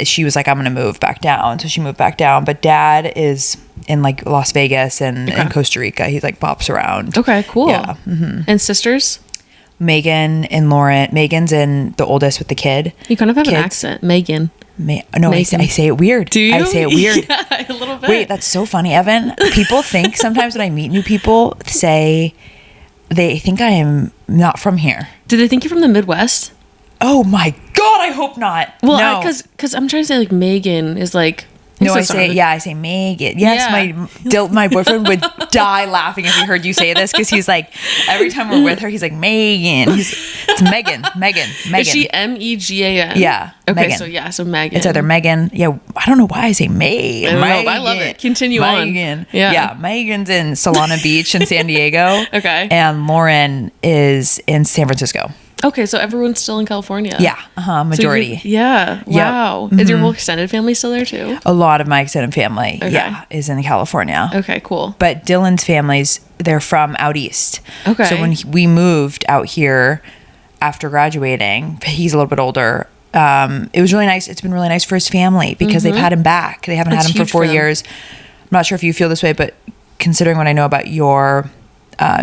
She was like, I'm going to move back down. So she moved back down. But dad is in like Las Vegas and Costa Rica. He's like bops around. Okay, cool. Yeah. And sisters? Megan and Lauren. Megan's in the oldest with the kid. You kind of have an accent. Megan. No, I say it weird. Do you? I say it weird. Yeah, a little bit. Wait, that's so funny, Evan. People think sometimes when I meet new people, they think I am not from here. Do they think you're from the Midwest? Oh my God, I hope not. Well, because I'm trying to say like Megan is like No, I say Megan. Yes, my boyfriend would die laughing if he heard you say this, because he's like, every time we're with her, he's like, Megan. It's Megan. Is she Megan? Yeah. Okay, Megan. so Megan. It's either Megan. Yeah, I don't know why I say Megan. I don't know, I love it. Continue on. Yeah, Megan's in Solana Beach in San Diego. Okay. And Lauren is in San Francisco. Okay, so everyone's still in California. Yeah, majority. Yeah, wow. Yep. Is your whole extended family still there too? A lot of my extended family, is in California. Okay, cool. But Dylan's family's, they're from out east. Okay. So when we moved out here after graduating, he's a little bit older. It was really nice. It's been really nice for his family because they've had him back. They haven't had him for 4 years. I'm not sure if you feel this way, but considering what I know about your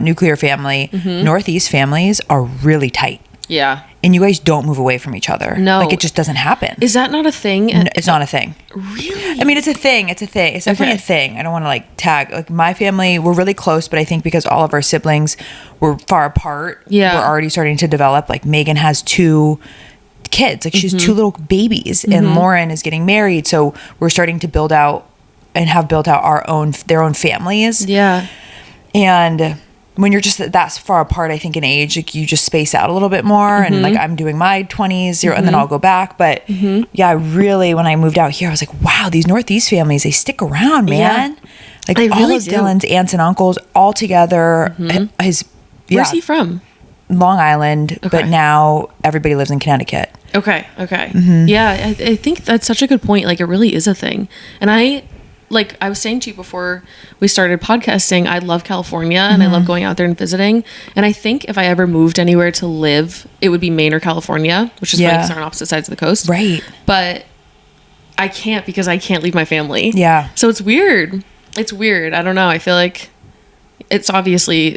nuclear family, Northeast families are really tight. Yeah. And you guys don't move away from each other. No. Like, it just doesn't happen. Is that not a thing? No, it's not a thing. Really? I mean, it's a thing. It's definitely a thing. I don't want to like tag. Like, my family, we're really close, but I think because all of our siblings were far apart, we're already starting to develop. Like, Megan has 2 kids. Like, she has 2 little babies, and Lauren is getting married. So we're starting to build out and have built out their own families. Yeah. And when you're just that far apart, I think in age, like, you just space out a little bit more. And like, I'm doing my 20s, and then I'll go back. But yeah, really, when I moved out here, I was like, wow, these Northeast families, they stick around, man. Yeah. Like, they all really of Dylan's aunts and uncles all together. Where's he from? Long Island, but now everybody lives in Connecticut. Okay. Yeah, I think that's such a good point. Like, it really is a thing. And I was saying to you before we started podcasting, I love California and I love going out there and visiting. And I think if I ever moved anywhere to live, it would be Maine or California, which is funny because they're on opposite sides of the coast. Right. But I can't, because I can't leave my family. Yeah. So it's weird. I don't know. I feel like it's obviously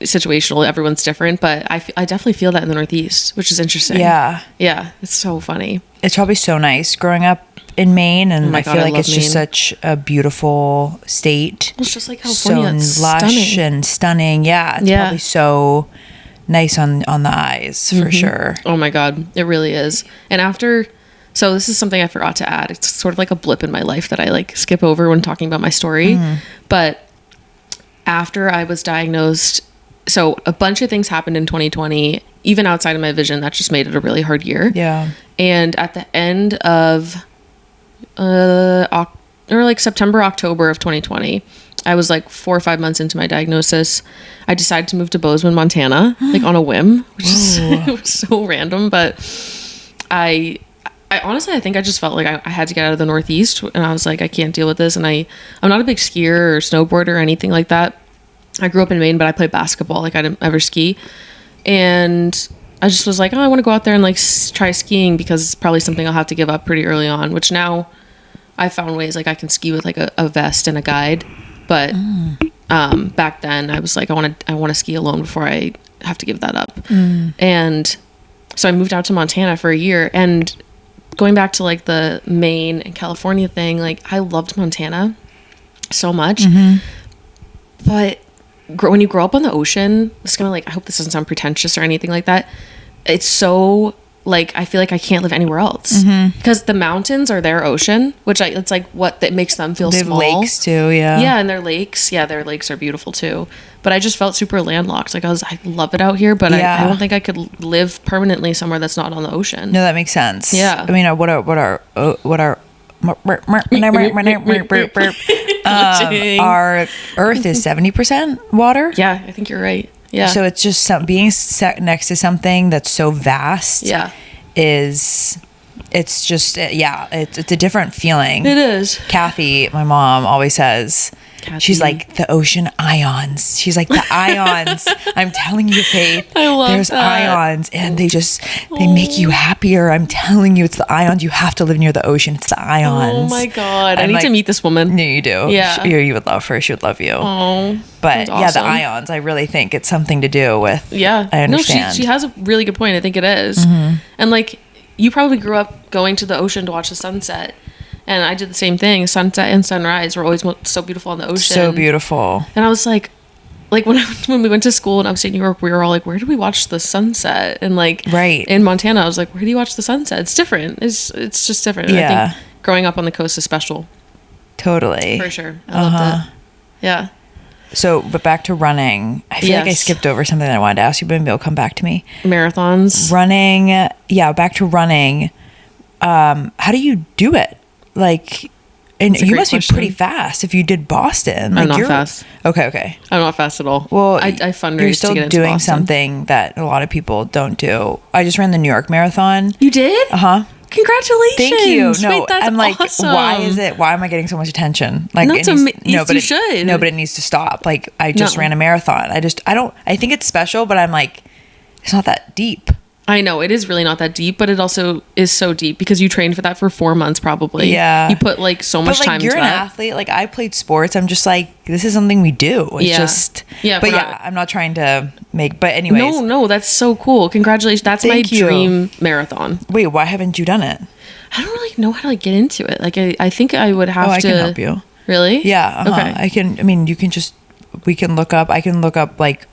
situational. Everyone's different, but I definitely feel that in the Northeast, which is interesting. Yeah. Yeah. It's so funny. It's probably so nice growing up in Maine, and I feel like it's just such a beautiful state. It's just like California. So lush and stunning. Yeah. It's probably so nice on the eyes for sure. Oh my God. It really is. And so this is something I forgot to add. It's sort of like a blip in my life that I like skip over when talking about my story. But after I was diagnosed, so a bunch of things happened in 2020, even outside of my vision, that just made it a really hard year. Yeah. And at the end of September, October of 2020, I was like 4 or 5 months into my diagnosis. I decided to move to Bozeman, Montana, like on a whim, which is it was so random. But I honestly, I think I just felt like I had to get out of the Northeast, and I was like, I can't deal with this. And I'm not a big skier or snowboarder or anything like that. I grew up in Maine, but I played basketball. Like, I didn't ever ski. And I just was like, oh, I want to go out there and like try skiing, because it's probably something I'll have to give up pretty early on, which now I found ways like I can ski with like a vest and a guide. But back then I was like, I want to ski alone before I have to give that up. And so I moved out to Montana for a year, and going back to like the Maine and California thing, like, I loved Montana so much. But when you grow up on the ocean, it's gonna, like, I hope this doesn't sound pretentious or anything like that, it's so like, I feel like I can't live anywhere else, because the mountains are their ocean, which it's like what that makes them feel small. They have lakes too. Yeah, and their lakes are beautiful too. But I just felt super landlocked. Like, I love it out here, but I don't think I could live permanently somewhere that's not on the ocean. No, that makes sense. Yeah. I mean, what our our Earth is 70% water. Yeah, I think you're right. Yeah. So it's just being next to something that's so vast. Yeah. It's just it's a different feeling. It is. Kathy, my mom, always says, she's like, the ocean ions. She's like, the ions. I'm telling you, Faith. I love there's that. ions, and they make you happier. I'm telling you, it's the ions. You have to live near the ocean. It's the ions. Oh my God. I need to meet this woman. No, you do. Yeah. You would love her. She would love you. Oh. But awesome. The ions, I really think it's something to do with. Yeah. I understand. No, she has a really good point. I think it is. And like, you probably grew up going to the ocean to watch the sunset. And I did the same thing. Sunset and sunrise were always so beautiful on the ocean. So beautiful. And I was like when we went to school in upstate New York, we were all like, where do we watch the sunset? And like, right. In Montana, I was like, where do you watch the sunset? It's different. It's just different. Yeah. I think growing up on the coast is special. Totally. For sure. I loved it. Yeah. So, but back to running. I feel like I skipped over something that I wanted to ask you, but maybe it'll come back to me. Marathons. Running. Yeah, back to running. How do you do it? Like, and you must be pretty fast if you did Boston. Like, I'm not fast. Okay. I'm not fast at all. Well, I fundraised you're still to get into doing Boston. something that a lot of people don't do. I just ran the New York Marathon. You did? Congratulations. Thank you. No, wait, that's I'm like, awesome. why am I getting so much attention? Like, Not you should. No, but it needs to stop. Like, I just ran a marathon. I think it's special, but I'm like, it's not that deep. I know it is really not that deep, but it also is so deep because you trained for that for 4 months probably. Yeah. You put like so much time you're into an that. athlete. Like, I played sports. I'm just like, this is something we do. It's just, but I'm not trying to make, but anyways. No, that's so cool. Congratulations. That's my dream marathon. Wait, why haven't you done it? I don't really know how to like get into it. Like, I think I would have to. I can help you. Really? Yeah. Okay. I can look up like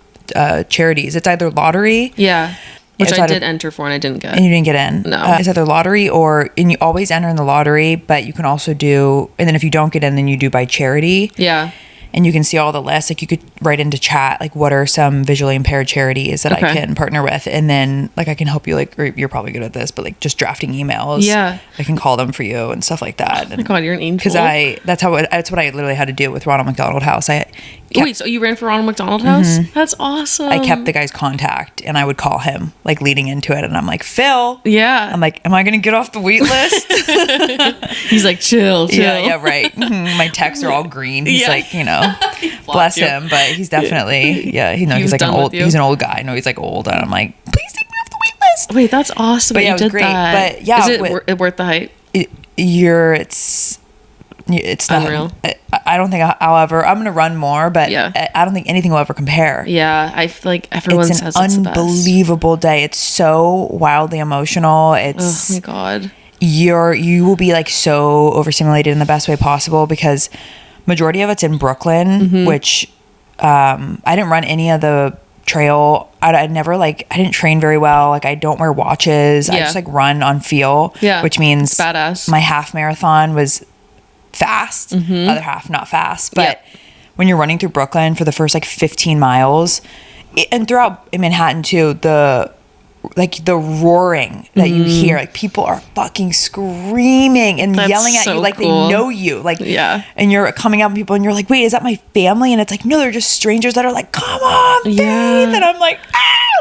charities. It's either lottery. Yeah. Which I did enter for and I didn't get. And you didn't get in? No. It's either lottery and you always enter in the lottery, but you can also do, and then if you don't get in, then you do by charity. Yeah. And you can see all the lists. Like, you could write into chat, like, what are some visually impaired charities that I can partner with? And then, like, I can help you, like, or you're probably good at this, but, like, just drafting emails. Yeah. I can call them for you and stuff like that. Oh my God, you're an angel. Because that's what I literally had to do with Ronald McDonald House. Wait, so you ran for Ronald McDonald House? Mm-hmm. That's awesome. I kept the guy's contact and I would call him, like, leading into it. And I'm like, Phil. Yeah. I'm like, am I going to get off the wait list? He's like, chill. Yeah, right. My texts are all green. He's like, bless him. But he's definitely, he's like he's an old guy. No, he's like old. And I'm like, please take me off the wait list. Wait, that's awesome. But yeah, it was great. That. But yeah. Is it worth the hype? It's unreal. I don't think I'm going to run more, but I don't think anything will ever compare. Yeah. I feel like everyone says it's an unbelievable day. It's so wildly emotional. It's, oh my God. You will be like so overstimulated in the best way possible because majority of it's in Brooklyn, which, I didn't run any of the trail. I never I didn't train very well. Like, I don't wear watches. I just like run on feel, which means it's badass. My half marathon was fast, other half not fast, but when you're running through Brooklyn for the first like 15 miles and throughout Manhattan too, the roaring that you hear, like, people are fucking screaming and yelling at you like they know you, like, and you're coming up to people and you're like, wait, is that my family? And it's like, no, they're just strangers that are like, come on, Faith. And I'm like,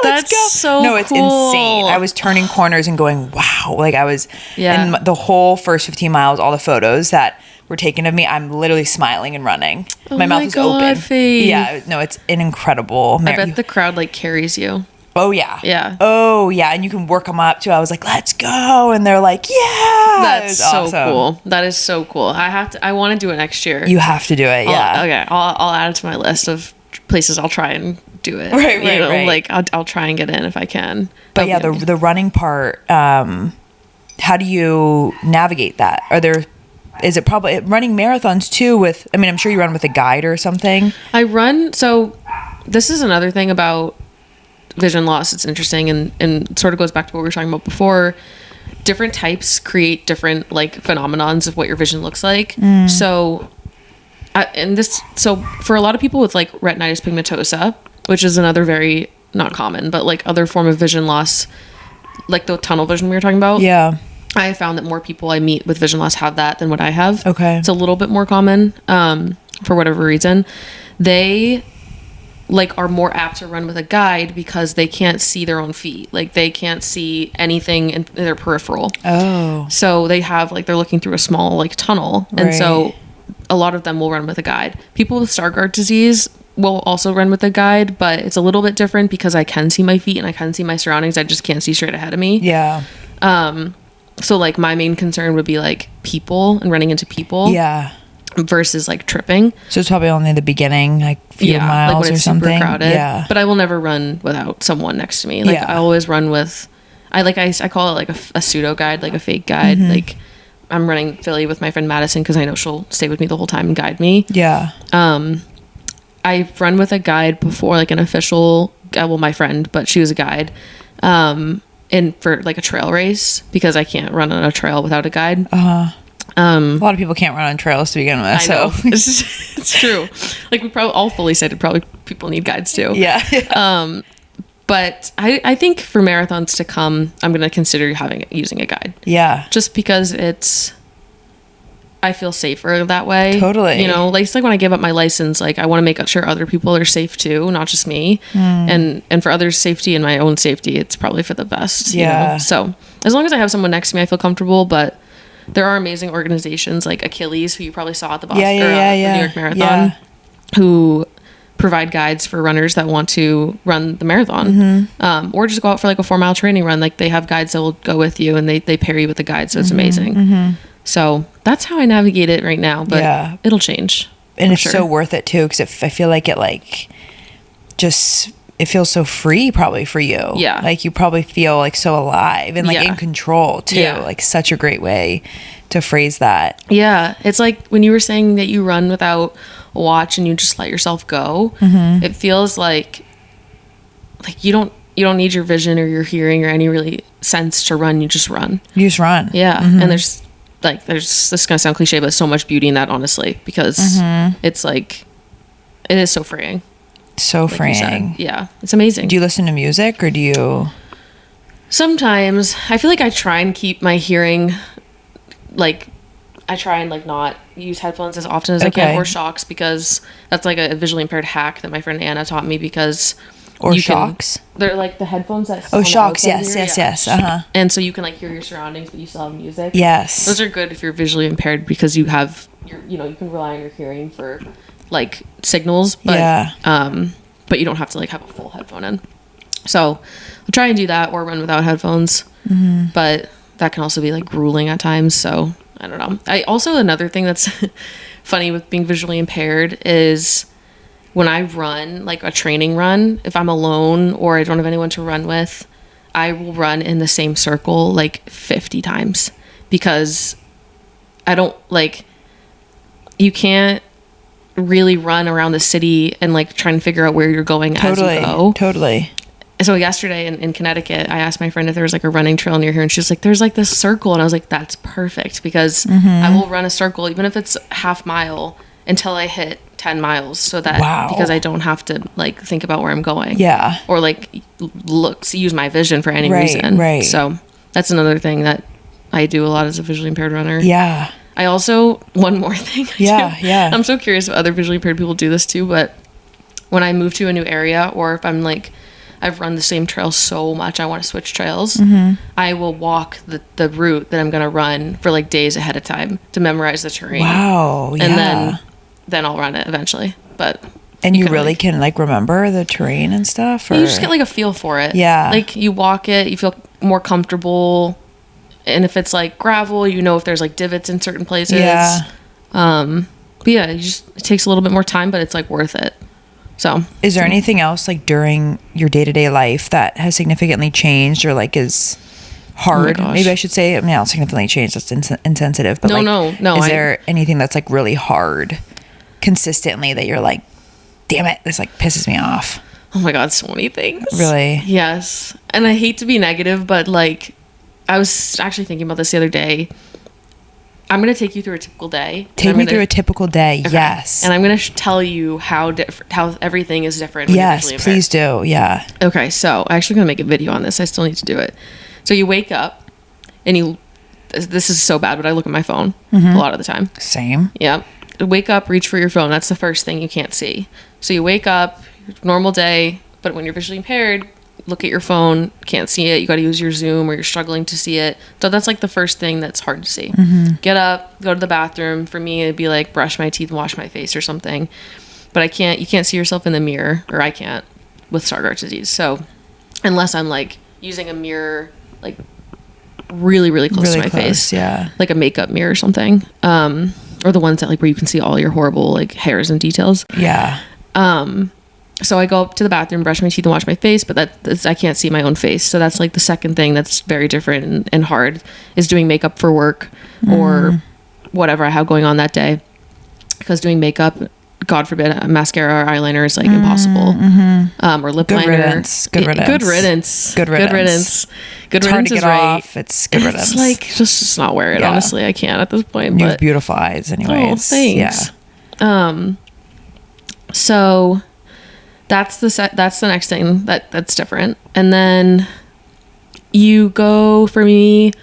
let's go. So no, it's insane. I was turning corners and going, wow. Like, I was and the whole first 15 miles, all the photos that were taken of me, I'm literally smiling and running. My mouth is open. Faith. Yeah, no, it's an incredible. I bet the crowd like carries you. Oh yeah. Yeah. Oh yeah, and you can work them up too. I was like, let's go, and they're like, yeah. That's so awesome. cool. That is so cool. I want to do it next year. You have to do it. Yeah. Okay. I'll add it to my list of places I'll try and do it. Right. Like I'll try and get in if I can. But yeah, the running part. How do you navigate that? Is it probably running marathons too? I'm sure you run with a guide or something. I run. So this is another thing about vision loss. It's interesting and sort of goes back to what we were talking about before. Different types create different like phenomenons of what your vision looks like. So for a lot of people with like retinitis pigmentosa, which is another very not common, but like other form of vision loss, like the tunnel vision we were talking about. Yeah. I have found that more people I meet with vision loss have that than what I have. Okay. It's a little bit more common, for whatever reason. They like are more apt to run with a guide because they can't see their own feet. Like they can't see anything in their peripheral. Oh. So they have like, they're looking through a small like tunnel. And so a lot of them will run with a guide. People with Stargardt disease will also run with a guide, but it's a little bit different because I can see my feet and I can see my surroundings. I just can't see straight ahead of me. Yeah. So like my main concern would be like people and running into people. Yeah. Versus like tripping. So it's probably only the beginning, like few miles like when it's or something. Super crowded. Yeah. But I will never run without someone next to me. Like I always run with, I call it like a pseudo guide, like a fake guide. Like I'm running Philly with my friend Madison because I know she'll stay with me the whole time and guide me. Yeah. I've run with a guide before, like an official, my friend, but she was a guide. And for like a trail race because I can't run on a trail without a guide. A lot of people can't run on trails to begin with. I know. It's true. Like we probably all fully said it. Probably people need guides too. Yeah. But I think for marathons to come, I'm going to consider using a guide. Yeah. Just because I feel safer that way. Totally. You know, like it's like when I give up my license, like I want to make sure other people are safe too, not just me. And for others' safety and my own safety, it's probably for the best. Yeah. You know? So as long as I have someone next to me, I feel comfortable. But there are amazing organizations like Achilles, who you probably saw at the Boston the New York Marathon, who provide guides for runners that want to run the marathon, or just go out for like a 4-mile training run. Like they have guides that will go with you, and they pair you with the guide, so it's amazing. So that's how I navigate it right now, but it'll change. And it's so worth it too, because I feel like it it feels so free probably for you. Yeah. Like you probably feel like so alive and like in control too. Yeah. Like such a great way to phrase that. Yeah. It's like when you were saying that you run without a watch and you just let yourself go, it feels like you don't need your vision or your hearing or any really sense to run. You just run. You just run. Yeah. And there's this is gonna sound cliche, but so much beauty in that, honestly, because it's like, it is so freeing. So freeing. Yeah, it's amazing. Do you listen to music, or do you? Sometimes I feel like I try and keep my hearing, like I try and like not use headphones as often as I can, or shocks, because that's like a visually impaired hack that my friend Anna taught me, because shocks. They're like the headphones that shocks. Yes. And so you can like hear your surroundings, but you still have music. Yes. Those are good if you're visually impaired, because you have you can rely on your hearing for like signals, but but you don't have to like have a full headphone in. So I'll try and do that, or run without headphones, but that can also be like grueling at times. So I don't know. Another thing that's funny with being visually impaired is when I run like a training run, if I'm alone or I don't have anyone to run with, I will run in the same circle like 50 times, because I don't like, you can't really run around the city and like try and figure out where you're going as you go. Totally. So yesterday in Connecticut, I asked my friend if there was like a running trail near here, and she's like, there's like this circle. And I was like, that's perfect, because I will run a circle, even if it's half mile, until I hit 10 miles. So that, because I don't have to like think about where I'm going. Yeah. Or like use my vision for any reason. Right. So that's another thing that I do a lot as a visually impaired runner. Yeah. I also, one more thing I do. I'm so curious if other visually impaired people do this too, but when I move to a new area, or if I'm like, I've run the same trail so much, I want to switch trails, I will walk the route that I'm going to run for like days ahead of time to memorize the terrain. Wow. And then I'll run it eventually. And you really can like remember the terrain and stuff? Or? You just get like a feel for it. Yeah. Like you walk it, you feel more comfortable. And if it's like gravel, you know if there's like divots in certain places. Yeah. But yeah, it takes a little bit more time, but it's like worth it. So is there anything else like during your day-to-day life that has significantly changed, or like is hard? Maybe I should say, not significantly changed, that's insensitive, but no. Is there anything that's like really hard consistently that you're like, damn it, this like pisses me off? Oh my God, so many things. Really? Yes. And I hate to be negative, but like, I was actually thinking about this the other day. I'm going to take you through a typical day. Take me through a typical day. Okay. Yes. And I'm going to tell you how everything is different. Yes, please do. Yeah. Okay. So I'm actually going to make a video on this. I still need to do it. So you wake up and this is so bad, but I look at my phone a lot of the time. Same. Yeah. Wake up, reach for your phone. That's the first thing you can't see. So you wake up, normal day, but when you're visually impaired, look at your phone, can't see it, you got to use your Zoom, or you're struggling to see it. So that's like the first thing that's hard to see. Get up, go to the bathroom. For me, it'd be like brush my teeth and wash my face or something. But you can't see yourself in the mirror, or I can't with Stargardt disease. So unless I'm like using a mirror like really, really close to my face, like a makeup mirror or something, or the ones that like where you can see all your horrible like hairs and details. Yeah. So I go up to the bathroom, brush my teeth and wash my face, but I can't see my own face. So that's like the second thing that's very different and hard, is doing makeup for work or whatever I have going on that day. Because doing makeup God forbid, mascara or eyeliner is like impossible. Or lip liner. Riddance. Good riddance. Good riddance. Good riddance. Good It's hard riddance to is get right. off. It's good riddance. It's like just not wear it. Yeah. Honestly, I can't at this point. You But have beautiful eyes, anyways. oh, thanks. Yeah. So that's the next thing that's different. And then you go, for me,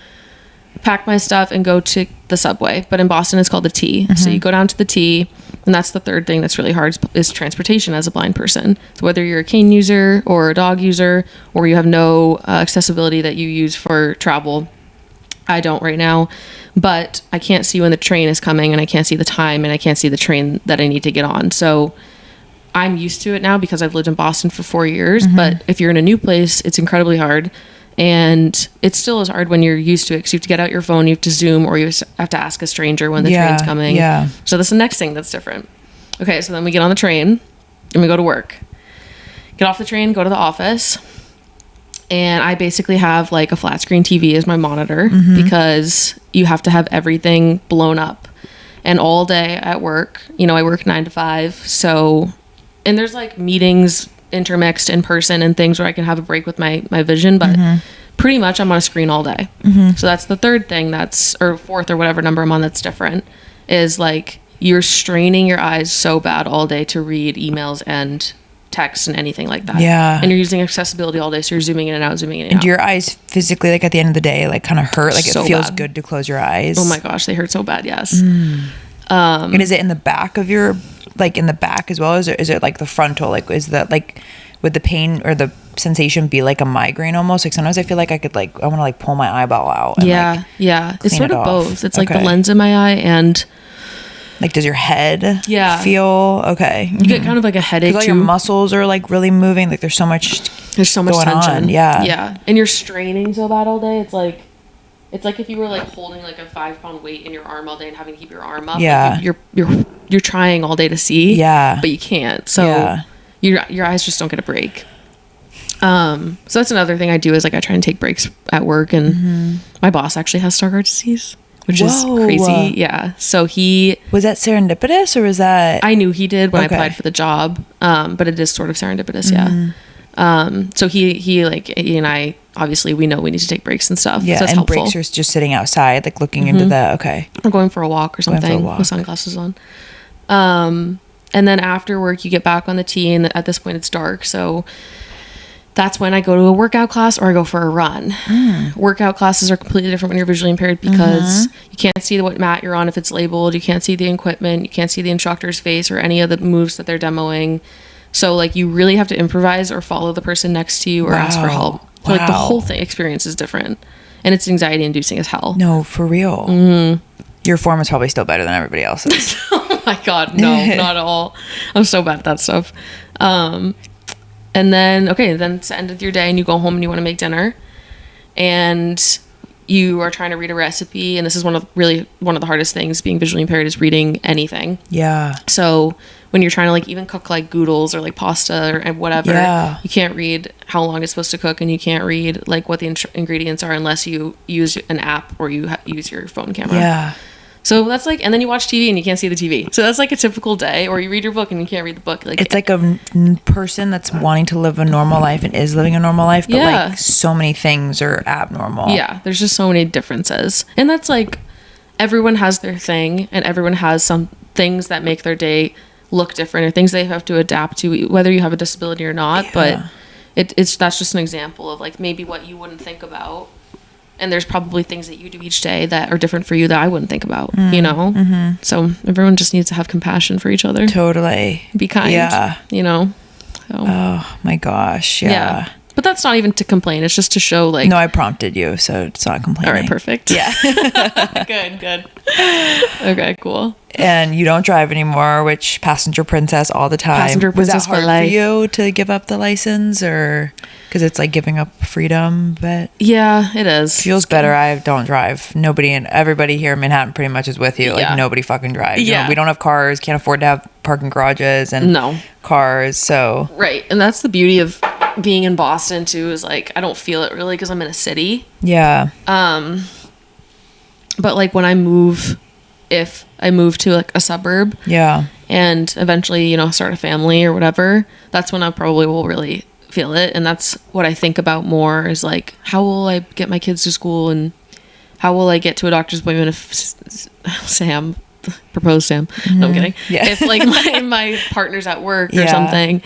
pack my stuff and go to the subway, but in Boston it's called the T. So you go down to the T, and that's the third thing that's really hard is transportation as a blind person. So whether you're a cane user or a dog user, or you have no accessibility that you use for travel. I don't right now, but I can't see when the train is coming, and I can't see the time, and I can't see the train that I need to get on. So I'm used to it now because I've lived in Boston for 4 years, but if you're in a new place, it's incredibly hard. And it still is hard when you're used to it, because you have to get out your phone, you have to Zoom, or you have to ask a stranger when the train's coming. Yeah. So that's the next thing that's different. Okay, so then we get on the train and we go to work. Get off the train, go to the office. And I basically have like a flat screen TV as my monitor because you have to have everything blown up. And all day at work, I work 9 to 5. So, and there's like meetings intermixed in person and things where I can have a break with my vision, but pretty much I'm on a screen all day. So that's the third thing or fourth or whatever number I'm on that's different, is like you're straining your eyes so bad all day to read emails and text and anything like that. Yeah. And you're using accessibility all day, so you're zooming in and out, zooming in and out. Do your eyes physically, like at the end of the day, like kind of hurt? Like So it feels bad. good to close your eyes? Oh my gosh, they hurt so bad, yes. And is it in the back of your, like in the back as well? Is it like the frontal? Like, is that like, would the pain or the sensation be like a migraine almost? Like sometimes I feel like I want to like pull my eyeball out. And Yeah. It's clean sort it of off. both. It's like the Okay. lens in my eye, and like, does your head Yeah. feel okay? you get kind of like a headache Because all too. your muscles are like really moving. Like there's so much There's going tension. on. Yeah. Yeah. And you're straining so bad all day. It's like if you were like holding like a 5-pound weight in your arm all day and having to keep your arm up. Yeah. Like you're trying all day to see. Yeah. But you can't. So Yeah. your eyes just don't get a break. So that's another thing I do, is like I try and take breaks at work, and my boss actually has Stargardt disease, which is Whoa. crazy. Yeah. So Was that serendipitous, or was that? I knew he did when Okay. I applied for the job. But it is sort of serendipitous. Yeah. So he like, he and I, obviously we know we need to take breaks and stuff. Yeah, So it's and helpful. breaks are just sitting outside, like looking into the. Okay. Or going for a walk or Going for a something walk. with sunglasses on. And then after work, you get back on the T, and at this point it's dark. So that's when I go to a workout class or I go for a run. Workout classes are completely different when you're visually impaired, because you can't see what mat you're on if it's labeled. You can't see the equipment. You can't see the instructor's face or any of the moves that they're demoing. So like you really have to improvise or follow the person next to you or ask for help. So like the Wow. whole experience is different, and it's anxiety inducing as hell. No, for real. Your form is probably still better than everybody else's. Oh my God, no, not at all. I'm so bad at that stuff. And then it's the end of your day, and you go home and you want to make dinner, and you are trying to read a recipe. And this is one of the hardest things being visually impaired, is reading anything. Yeah. So when you're trying to like even cook like goodles or like pasta or whatever, Yeah. you can't read how long it's supposed to cook, and you can't read like what the ingredients are unless you use an app or you use your phone camera. Yeah. So that's like, and then you watch TV and you can't see the TV. So that's like a typical day. Or you read your book and you can't read the book. Like It's like a person that's wanting to live a normal life and is living a normal life, but Yeah. like so many things are abnormal. Yeah, there's just so many differences. And that's like, everyone has their thing, and everyone has some things that make their day look different, or things they have to adapt to, whether you have a disability or not. Yeah. But that's just an example of like maybe what you wouldn't think about. And there's probably things that you do each day that are different for you that I wouldn't think about, you know? So everyone just needs to have compassion for each other. Totally. Be kind, Yeah. you know? So, Oh my gosh. Yeah. But that's not even to complain. It's just to show like... No, I prompted you, so it's not complaining. All right, perfect. Yeah. Good. Okay, cool. And you don't drive anymore, which passenger princess all the time. Passenger Was princess that for hard life. for you to give up the license, or because it's like giving up freedom? But Yeah, it is. feels better. I don't drive. Nobody and everybody here in Manhattan pretty much is with you. Yeah. Like nobody fucking drives. You know, Yeah. we don't have cars. Can't afford to have parking garages and No. cars. So Right. And that's the beauty of being in Boston too, is like I don't feel it really because I'm in a city. yeah, But like when I move, if I move to like a suburb yeah, and eventually, you know, start a family or whatever, that's when I probably will really feel it. And that's what I think about more is like, how will I get my kids to school, and how will I get to a doctor's appointment if Sam, no, I'm kidding. Yeah. If like my partner's at work or something.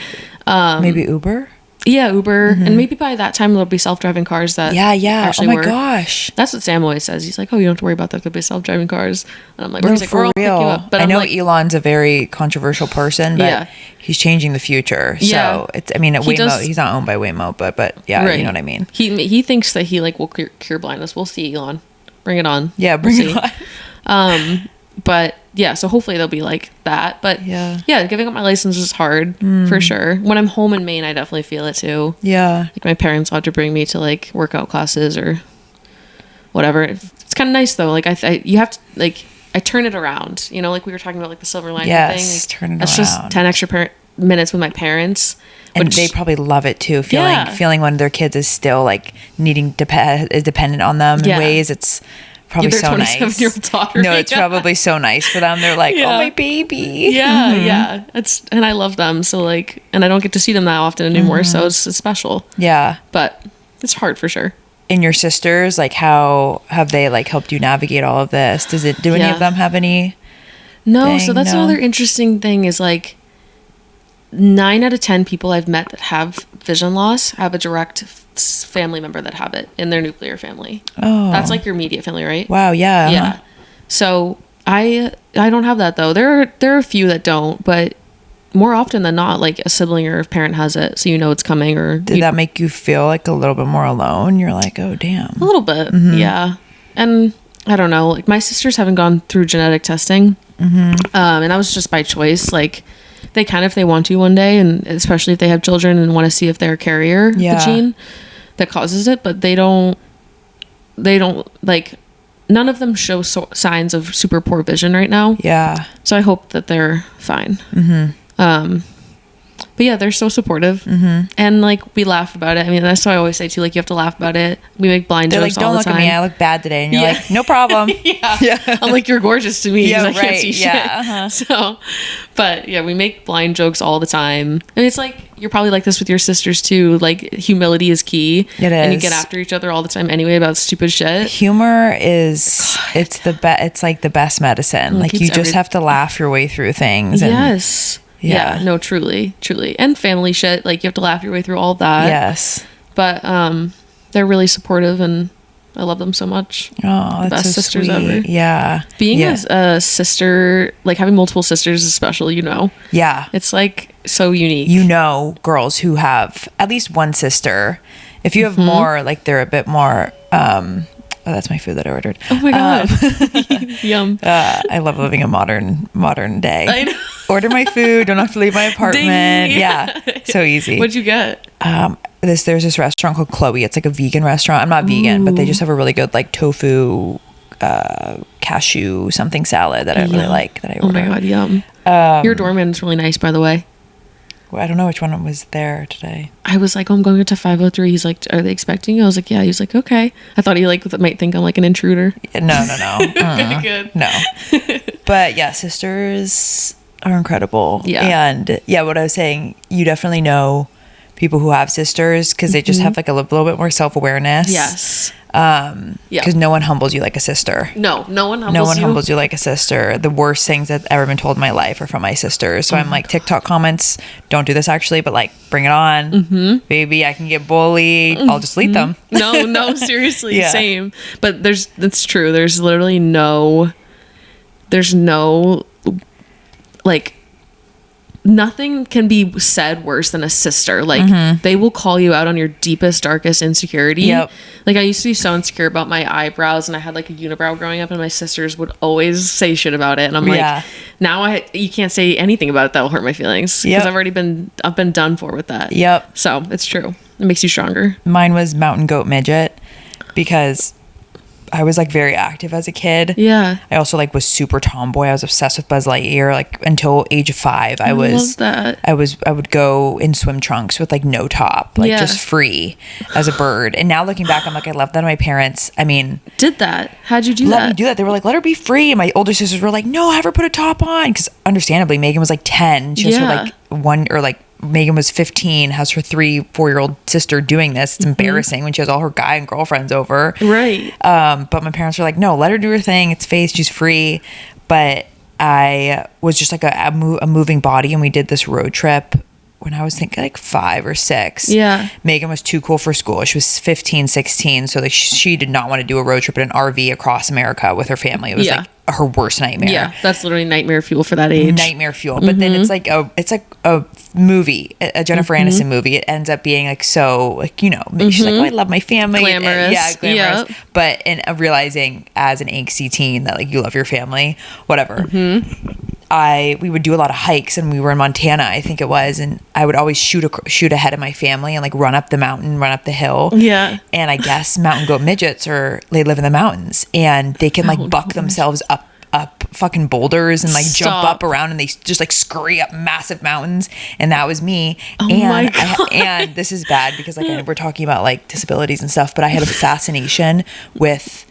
Maybe Uber? Yeah, Uber. And maybe by that time there'll be self-driving cars that actually work. Gosh. That's what Sam always says. He's like, oh, you don't have to worry about that. There'll be self-driving cars. And I'm like, No, he's like, for I'll pick you real. up. But I I'm know like, Elon's a very controversial person, but he's changing the future. Yeah. So it's, I mean, Waymo, he's not owned by Waymo, but yeah, right. You know what I mean? He thinks that he like will cure blindness. We'll see, Elon. Bring it on. Yeah, bring it on. But yeah, so hopefully they'll be like that. But yeah, giving up my license is hard for sure. When I'm home in Maine, I definitely feel it too. Yeah. Like my parents have to bring me to like workout classes or whatever. It's kind of nice though. Like you have to like, I turn it around, you know, like we were talking about like the silver lining thing. Like, turn it that's around. just 10 extra minutes with my parents. And they probably love it too. Feeling one of their kids is still like needing is dependent on them in ways. It's probably so nice. 27-year-old daughter. No, it's probably so nice for them. They're like, oh, my baby. Yeah, yeah. And I love them. So like, and I don't get to see them that often anymore. So it's special. Yeah. But it's hard for sure. And your sisters, like, how have they like helped you navigate all of this? Do any of them have any? No. So that's another interesting thing is like 9 out of 10 people I've met that have vision loss have a direct family member that have it in their nuclear family. Oh, that's like your immediate family, right? Wow. Yeah. Yeah. So I don't have that though. There are a few that don't, but more often than not, like a sibling or a parent has it, so you know it's coming. Or did that make you feel like a little bit more alone? You're like, oh damn. A little bit, yeah. And I don't know, like my sisters haven't gone through genetic testing, and that was just by choice. Like they can if they want to one day, and especially if they have children and want to see if they're a carrier of the gene that causes it, but they don't like. None of them show signs of super poor vision right now. Yeah. So I hope that they're fine. But yeah, they're so supportive. And like we laugh about it. I mean, that's what I always say too. Like you have to laugh about it. We make blind jokes all the time. Don't look at me. I look bad today. And you're like, no problem. I'm like, you're gorgeous to me. Yeah, I can't see shit. So, but yeah, we make blind jokes all the time. And it's like, you're probably like this with your sisters too. Like humility is key. It is. And you get after each other all the time anyway about stupid shit. Humor is, it's like the best medicine. Like you just have to laugh your way through things. Yes. Yeah, no, truly. And family shit, like you have to laugh your way through all that. Yes. But they're really supportive and I love them so much. Oh, the best sisters sweet. Ever. Yeah. Being a sister, like having multiple sisters is special, you know. Yeah. It's like so unique. You know, girls who have at least one sister. If you have more, like they're a bit more oh, that's my food that I ordered. Oh my god. Yum. I love living a modern day. I know. Order my food, don't have to leave my apartment. Ding. Yeah. So easy. What'd you get? There's this restaurant called Chloe. It's like a vegan restaurant. I'm not vegan, but they just have a really good like tofu cashew something salad that I really like that I ordered. Oh my god, yum. Your doorman's really nice, by the way. Well, I don't know which one was there today. I was like, oh, I'm going to 503. He's like, are they expecting you? I was like, yeah. He was like, okay. I thought he like might think I'm like an intruder. No. Good. No. But yeah, sisters are incredible. Yeah. And yeah, what I was saying, you definitely know people who have sisters because they just have like a little bit more self-awareness. Yes. Because no one humbles you like a sister. No one humbles you like a sister. The worst things that I've ever been told in my life are from my sisters. So I'm like, TikTok comments, don't do this actually, but like, bring it on. Baby, I can get bullied. I'll just delete them. No, seriously, same. But that's true. There's literally no like, nothing can be said worse than a sister. Like they will call you out on your deepest, darkest insecurity. Yep. Like I used to be so insecure about my eyebrows and I had like a unibrow growing up and my sisters would always say shit about it. And I'm like, now you can't say anything about it that will hurt my feelings because I've been done for with that. Yep. So it's true. It makes you stronger. Mine was mountain goat midget because I was like very active as a kid. Yeah. I also like was super tomboy. I was obsessed with Buzz Lightyear. Like until age of 5, I love that. I would go in swim trunks with like no top, like just free as a bird. And now looking back, I'm like, I love that my parents, I mean, did that. How'd you do that? Let me do that. They were like, let her be free. And my older sisters were like, no, have her put a top on. Because understandably, Megan was like 10. She has her like Megan was 15, has her 3-4-year-old sister doing this. It's embarrassing when she has all her guy and girlfriends over. Right. But my parents were like, no, let her do her thing. It's phase. She's free. But I was just like a moving body. And we did this road trip when I was thinking like 5 or 6. Yeah. Megan was too cool for school. She was 15, 16. So like she did not want to do a road trip in an RV across America with her family. It was like her worst nightmare. Yeah. That's literally nightmare fuel for that age. Nightmare fuel. But then it's like a movie, a Jennifer Aniston movie. It ends up being like, so like, you know, she's like, oh, I love my family. Glamorous. Glamorous. Yep. But in realizing as an angsty teen that like you love your family, whatever. We would do a lot of hikes, and we were in Montana, I think it was, and I would always shoot ahead of my family and like run up the mountain, run up the hill. Yeah. And I guess mountain goat midgets they live in the mountains, and they can like buck themselves up fucking boulders and like jump up around, and they just like scurry up massive mountains. And that was me. Oh and my God. and this is bad because like we're talking about like disabilities and stuff, but I had a fascination with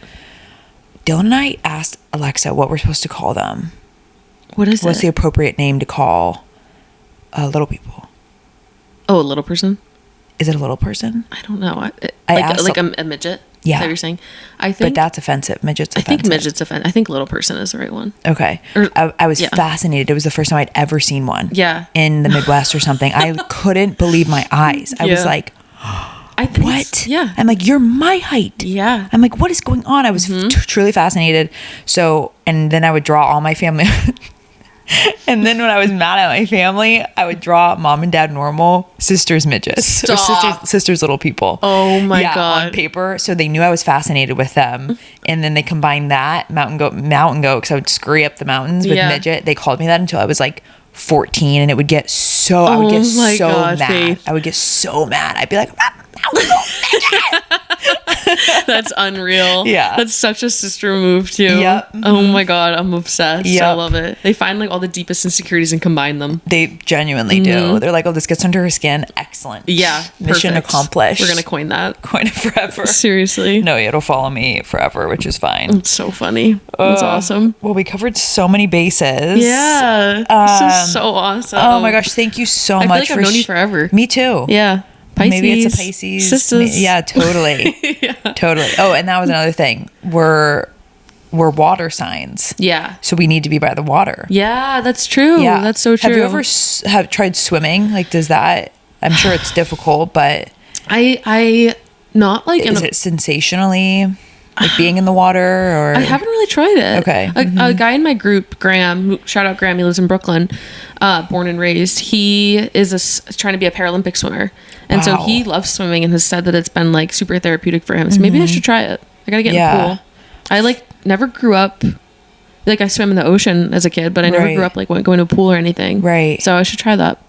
Dylan, and I asked Alexa what we're supposed to call them. What's the appropriate name to call little people? Oh, a little person? Is it a little person? I don't know. I asked like a midget? Yeah. Is that what you're saying? I think. But that's offensive. Midget's offensive. I think midget's offensive. I think little person is the right one. Okay. I was fascinated. It was the first time I'd ever seen one. Yeah. In the Midwest or something. I couldn't believe my eyes. I was like, what? Yeah. I'm like, you're my height. Yeah. I'm like, what is going on? I was truly fascinated. So, and then I would draw all my family. And then when I was mad at my family, I would draw mom and dad normal, sisters midgets, or sisters little people. Oh my God. On paper. So they knew I was fascinated with them. And then they combined that mountain goat, because I would scurry up the mountains with midget. They called me that until I was like 14, and it would get so, I would get so mad. Faith. I would get so mad. I'd be like, that's unreal. Yeah. That's such a sister move too. Yep. Oh my God. I'm obsessed. Yep. I love it. They find like all the deepest insecurities and combine them. They genuinely do. They're like, oh, this gets under her skin. Excellent. Yeah. Mission accomplished. We're going to coin that. Coin it forever. Seriously. No, it'll follow me forever, which is fine. It's so funny. That's awesome. Well, we covered so many bases. Yeah. This is so awesome. Oh my gosh. Thank you so much. I feel like I've known you forever. Me too. Yeah. Pisces, maybe it's a Pisces. Sisters. Yeah, totally. Totally. Oh, and that was another thing. We're water signs. Yeah. So we need to be by the water. Yeah, that's true. Yeah. That's so true. Have you ever tried swimming? Like, does that, I'm sure it's difficult, but I not like, is it sensationally like being in the water, or? I haven't really tried it. Okay. A guy in my group, Graham, shout out Graham, he lives in Brooklyn, born and raised. He is trying to be a Paralympic swimmer. And so he loves swimming and has said that it's been like super therapeutic for him. So maybe I should try it. I gotta get in the pool. I like never grew up, like I swam in the ocean as a kid, but I never grew up like going to a pool or anything. Right. So I should try that.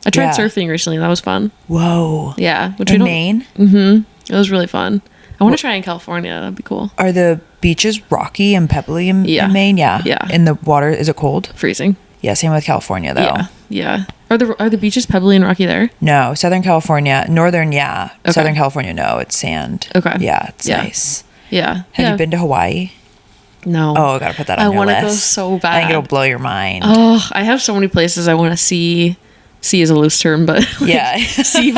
I tried surfing recently. That was fun. Whoa. Yeah. Which in Maine? It was really fun. I want to try in California. That'd be cool. Are the beaches rocky and pebbly in Maine? Yeah. Yeah. In the water, is it cold? Freezing. Yeah, same with California though. Yeah. Yeah. Are the beaches pebbly and rocky there? No. Southern California. Northern, yeah. Okay. Southern California, no. It's sand. Okay. Yeah, it's nice. Yeah. Have you been to Hawaii? No. Oh, I gotta put that on your list. I want to go so bad. I think it'll blow your mind. Oh, I have so many places I want to see. See is a loose term, but like, see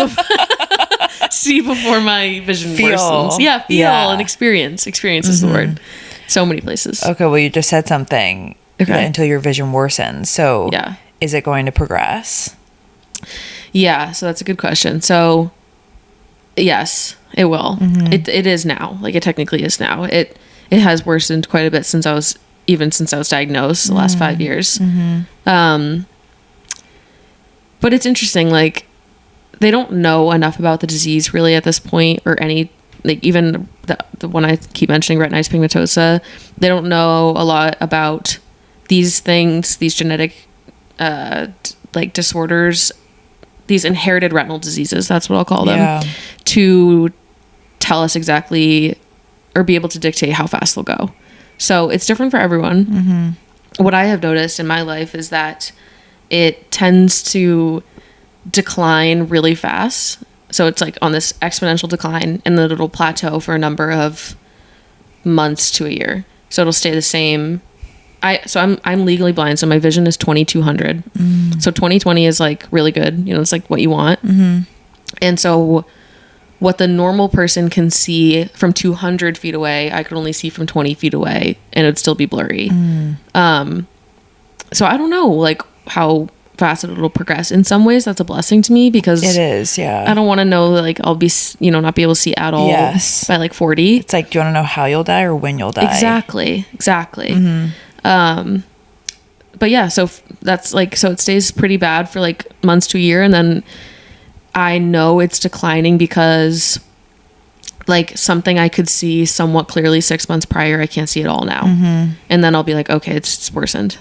before my vision worsens. Yeah, feel and experience. Experience is the word. So many places. Okay, well, you just said something. Okay. Until your vision worsens. So is it going to progress? Yeah, so that's a good question. So yes, it will. It is now. Like it technically is now. It has worsened quite a bit since I was diagnosed the last 5 years. But it's interesting, like, they don't know enough about the disease really at this point, or any, like, even the one I keep mentioning, retinitis pigmentosa, they don't know a lot about these things, these genetic, like, disorders, these inherited retinal diseases, that's what I'll call them, to tell us exactly or be able to dictate how fast they'll go. So it's different for everyone. What I have noticed in my life is that it tends to decline really fast. So it's like on this exponential decline, and then it'll plateau for a number of months to a year. So it'll stay the same. I'm legally blind, so my vision is 2200. So 20/20 is like really good. You know, it's like what you want. And so what the normal person can see from 200 feet away, I could only see from 20 feet away, and it'd still be blurry. So I don't know, like, how fast it'll progress. In some ways, that's a blessing to me, because it is, yeah. I don't want to know, like, I'll be, you know, not be able to see at all by like 40. It's like, do you want to know how you'll die or when you'll die? Exactly. But yeah, so that's like, so it stays pretty bad for like months to a year, and then I know it's declining because like something I could see somewhat clearly 6 months prior, I can't see it all now. And then I'll be like, okay, it's worsened.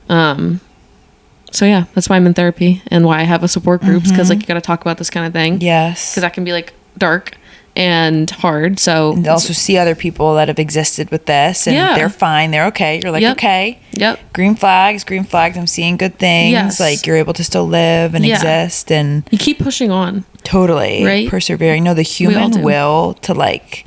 So yeah, that's why I'm in therapy and why I have a support groups, because like you got to talk about this kind of thing. Yes. Because that can be like dark and hard. So and also see other people that have existed with this, and they're fine, they're okay. You're like, okay, green flags, I'm seeing good things. Yes. Like you're able to still live and exist, and you keep pushing on. Totally. Right. Persevering. The human will to like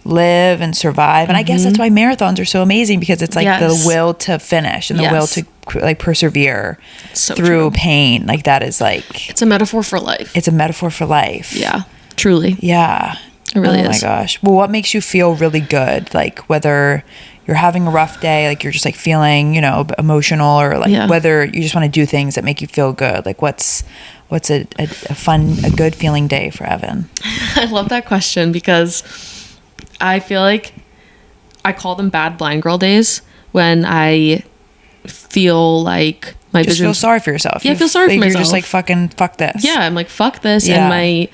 live and survive. And I guess that's why marathons are so amazing, because it's like the will to finish and the will to like persevere through pain. Like that is like, it's a metaphor for life. It's a metaphor for life. Yeah. Truly. Yeah. It really is. Oh my gosh. Well, what makes you feel really good? Like whether you're having a rough day, like you're just like feeling, you know, emotional, or like whether you just want to do things that make you feel good. Like what's a fun, a good feeling day for Evan? I love that question, because I feel like I call them bad blind girl days, when I feel like my just vision. Feel sorry for yourself. Yeah, I feel sorry for myself. You're just like fuck this. Yeah, I'm like fuck this, and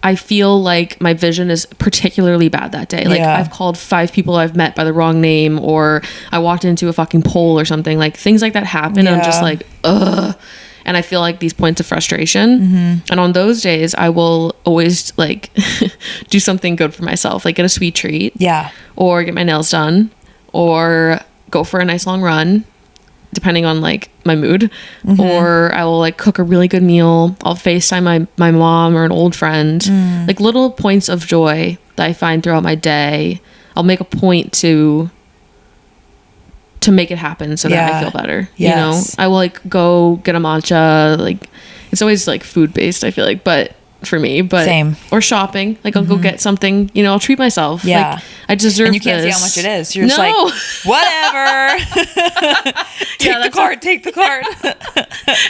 I feel like my vision is particularly bad that day. Like I've called 5 people I've met by the wrong name, or I walked into a fucking pole or something. Like things like that happen, and I'm just like ugh. And I feel like these points of frustration. And on those days, I will always like do something good for myself, like get a sweet treat. Yeah. Or get my nails done, or go for a nice long run, depending on like my mood. Or I will like cook a really good meal. I'll FaceTime my mom or an old friend. Like little points of joy that I find throughout my day. I'll make a point to make it happen so that I feel better. Yes. You know, I will like go get a matcha. Like it's always like food based, I feel like, but for me, but same. Or shopping. Like I'll go get something, you know, I'll treat myself. Yeah. Like I deserve this. And you can't see how much it is. You're just like, whatever. Take the card.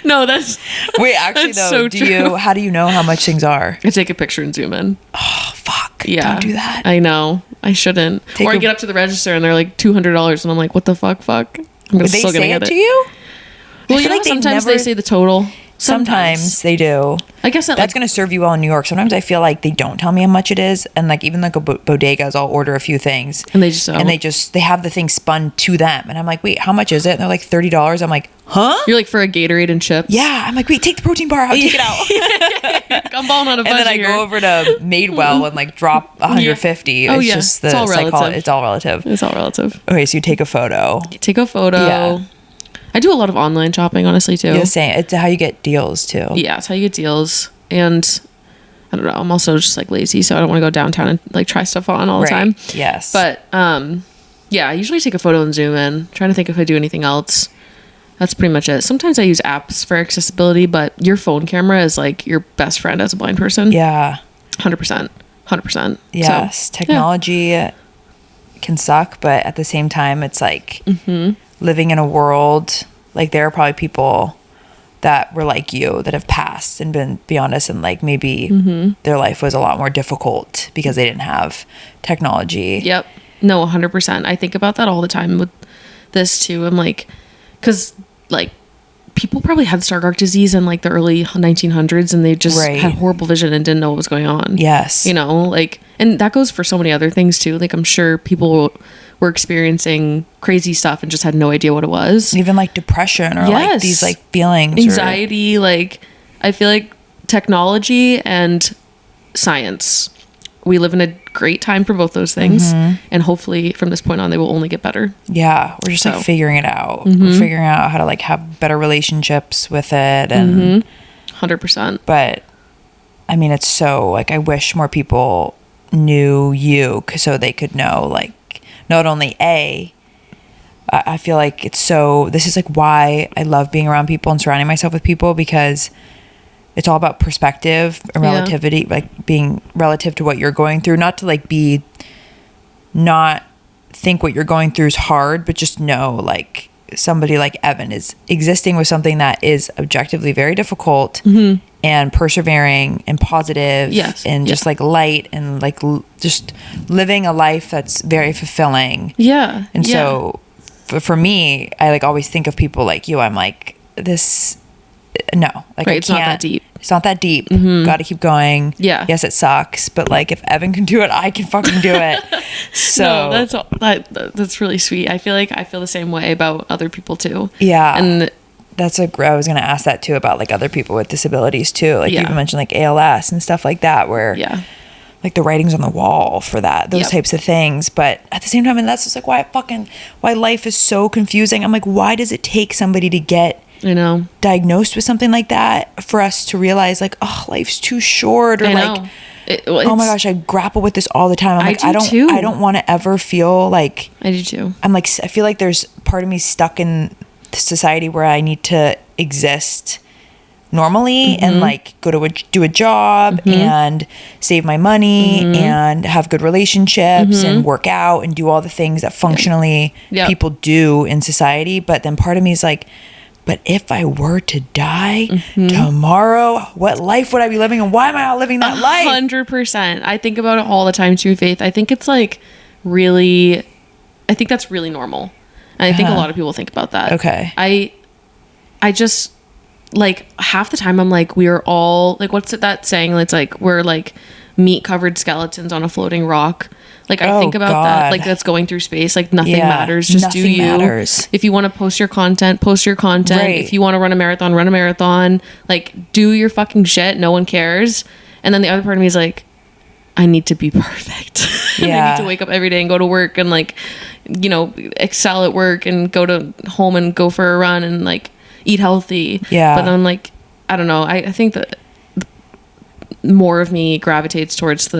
No, that's wait, actually that's though, so how do you know how much things are? I take a picture and zoom in. Oh fuck. Yeah. Don't do that. I know. I shouldn't. Or I get up to the register and they're like $200 and I'm like, what the fuck? I'm still gonna get it to you? Well, you know, sometimes they say the total. Sometimes they do. I guess that's going to serve you well in New York. Sometimes I feel like they don't tell me how much it is, and like even like a bodegas, I'll order a few things, and they have the thing spun to them, and I'm like, wait, how much is it? And they're like $30. I'm like, huh? You're like, for a Gatorade and chips? Yeah. I'm like, wait, take the protein bar out, take it out. I'm balling on a budget. And then I go over to Madewell and like drop 150. Yeah. It's just it's all relative. It's all relative. It's all relative. Okay, so you take a photo. Yeah. I do a lot of online shopping, honestly, too. You're saying it's how you get deals, too. Yeah, it's how you get deals. And I don't know, I'm also just like lazy, so I don't want to go downtown and like try stuff on all the time. Yes. But yeah, I usually take a photo and zoom in. Trying to think if I do anything else. That's pretty much it. Sometimes I use apps for accessibility, but your phone camera is like your best friend as a blind person. Yeah. 100%. 100%. Yes. So, technology can suck, but at the same time, it's like... living in a world, like there are probably people that were like you that have passed and been beyond us, and like maybe their life was a lot more difficult because they didn't have technology. Yep. No, 100%. I think about that all the time with this too. I'm like, because like people probably had Stargardt disease in like the early 1900s and they just had horrible vision and didn't know what was going on. Yes. You know, like, and that goes for so many other things too. Like I'm sure people were experiencing crazy stuff and just had no idea what it was. Even like depression or like these like feelings. Anxiety. Like I feel like technology and science we live in a great time for both those things. And hopefully from this point on, they will only get better. Yeah. We're just like figuring it out. We're figuring out how to like have better relationships with it. And 100%. But I mean, it's so like, I wish more people knew you so they could know like not only I feel like it's so, this is like why I love being around people and surrounding myself with people, because it's all about perspective and relativity, like being relative to what you're going through, not to like not think what you're going through is hard, but just know like somebody like Evan is existing with something that is objectively very difficult and persevering and positive and just like light and like just living a life that's very fulfilling. Yeah. And so for me, I like always think of people like you. I'm like, this, no, like right, it's not that deep. It's not that deep. Got to keep going. Yeah. Yes, it sucks, but like if Evan can do it, I can fucking do it. So no, that's really sweet. I feel like I feel the same way about other people too. Yeah. And that's I was going to ask that too about like other people with disabilities too. Like you even mentioned like ALS and stuff like that, where like the writing's on the wall for that, those types of things. But at the same time, and that's just like why life is so confusing. I'm like, why does it take somebody to get diagnosed with something like that for us to realize like, oh, life's too short, or like, oh my gosh, I grapple with this all the time. I'm like, I don't want to ever feel like, I do too. I'm like, I feel like there's part of me stuck in society where I need to exist normally and like go to do a job and save my money and have good relationships and work out and do all the things that functionally people do in society. But then part of me is like, but if I were to die tomorrow, what life would I be living, and why am I not living that life? 100%. I think about it all the time too, Faith. I think it's like really, I think that's really normal. And I think a lot of people think about that. Okay. I just, like, half the time I'm like, we are all, like, what's that saying? It's like, we're like meat covered skeletons on a floating rock. Like, I think about that, like, that's going through space. Like, nothing matters. Just nothing do you. Matters. If you want to post your content, post your content. Right. If you want to run a marathon. Like, do your fucking shit. No one cares. And then the other part of me is like, I need to be perfect. I need to wake up every day and go to work and like, you know, excel at work and go to home and go for a run and like eat healthy. Yeah. But then I'm like, I don't know. I think that more of me gravitates towards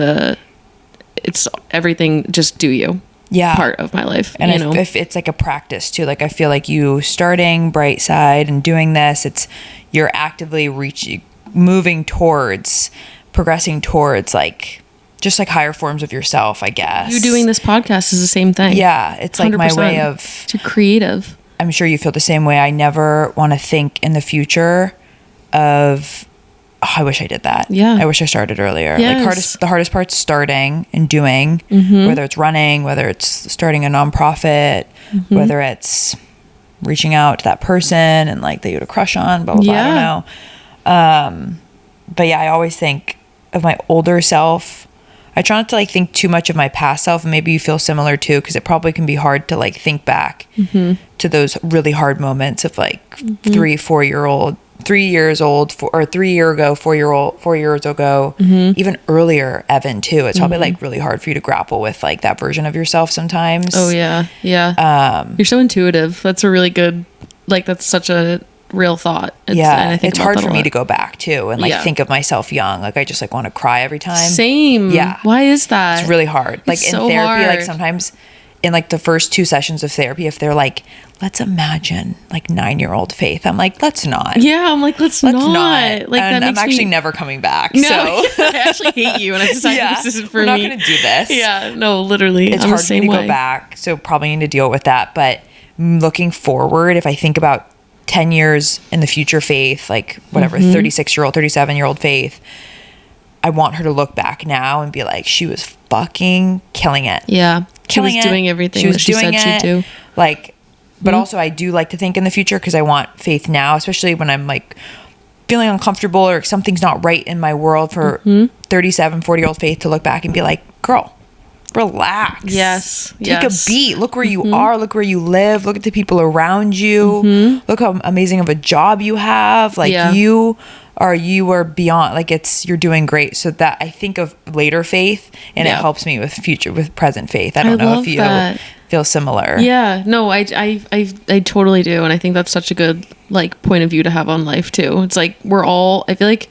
it's everything, just do you part of my life. And if it's like a practice too, like I feel like you starting BrightSide and doing this, you're actively progressing towards like just like higher forms of yourself, I guess. You doing this podcast is the same thing. Yeah. It's like 100%. My way of... Too creative. I'm sure you feel the same way. I never want to think in the future of, oh, I wish I did that. Yeah. I wish I started earlier. Yes. Like the hardest part's starting and doing, whether it's running, whether it's starting a nonprofit, whether it's reaching out to that person and like that you had a crush on, blah, blah, blah. I don't know. But yeah, I always think of my older self. I try not to like think too much of my past self, and maybe you feel similar too, because it probably can be hard to like think back to those really hard moments of like 3 years ago, 4 years ago, even earlier, Evan too. It's probably like really hard for you to grapple with like that version of yourself sometimes. Oh yeah. Yeah. You're so intuitive. That's a really good, like, that's such a real thought. And I think it's hard for me to go back too and like think of myself young. Like I just like want to cry every time. Same. Yeah. Why is that? It's really hard. Like in therapy, like sometimes in like the first 2 sessions of therapy, if they're like, let's imagine like 9-year-old Faith, I'm like, let's not. Yeah, I'm like, let's not. Like, and I'm actually never coming back. No, so I actually hate you, and I decided this isn't for me. I'm not going to do this. Yeah, no, literally, it's hard for me to go back. So probably need to deal with that. But looking forward, if I think about 10 years in the future Faith, like whatever, 36-year-old, 37-year-old Faith, I want her to look back now and be like, she was fucking killing it. Yeah. She was doing everything she said she'd do. Like, but also I do like to think in the future, because I want Faith now, especially when I'm like feeling uncomfortable or something's not right in my world, for 37, 40-year-old Faith to look back and be like, girl, relax. Yes. Take yes. a beat. Look where you are. Look where you live. Look at the people around you. Look how amazing of a job you have. Like you are beyond, like you're doing great. So that I think of later faith, and it helps me with present faith. I don't know if you feel similar. Yeah, no, I totally do. And I think that's such a good like point of view to have on life too. It's like I feel like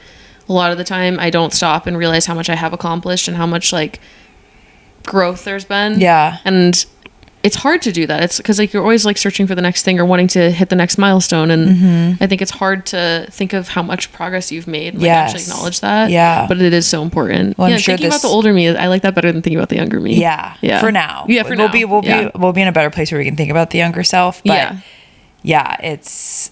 a lot of the time I don't stop and realize how much I have accomplished and how much like growth there's been. Yeah. And it's hard to do that. It's because like you're always like searching for the next thing or wanting to hit the next milestone. And I think it's hard to think of how much progress you've made and like actually acknowledge that. Yeah. But it is so important. Well, yeah, I'm sure thinking about the older me, I like that better than thinking about the younger me. Yeah. Yeah. For now. Yeah, for now. We'll be in a better place where we can think about the younger self. But yeah, it's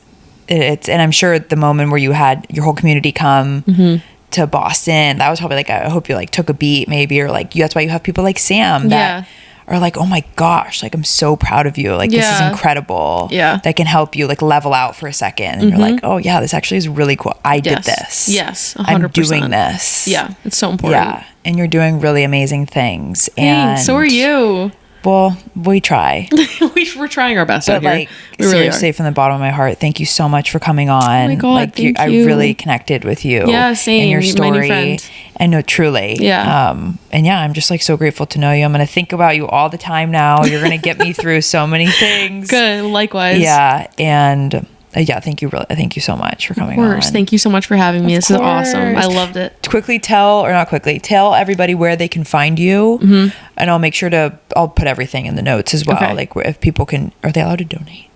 and I'm sure at the moment where you had your whole community come to Boston, that was probably like, I hope you like took a beat maybe, or like that's why you have people like Sam that are like, oh my gosh, like I'm so proud of you, like this is incredible, that can help you like level out for a second, and you're like, oh yeah, this actually is really cool. I did this. 100%. I'm doing this. Yeah, it's so important. Yeah, and you're doing really amazing things. Thanks, and so are you. Well, we try. We're trying our best out but here. Like, we really seriously, from the bottom of my heart, thank you so much for coming on. Oh my God, like, thank I you. really connected with you. Yeah, same. And your You're my new story. friend. I know, truly. Yeah. And yeah, I'm just like so grateful to know you. I'm going to think about you all the time now. You're going to get me through so many things. Good. Likewise. Yeah. And thank you. Thank you so much for coming on. Thank you so much for having me. This is awesome. I loved it. Tell everybody where they can find you. And I'll make sure I'll put everything in the notes as well. Okay. Like if people are they allowed to donate?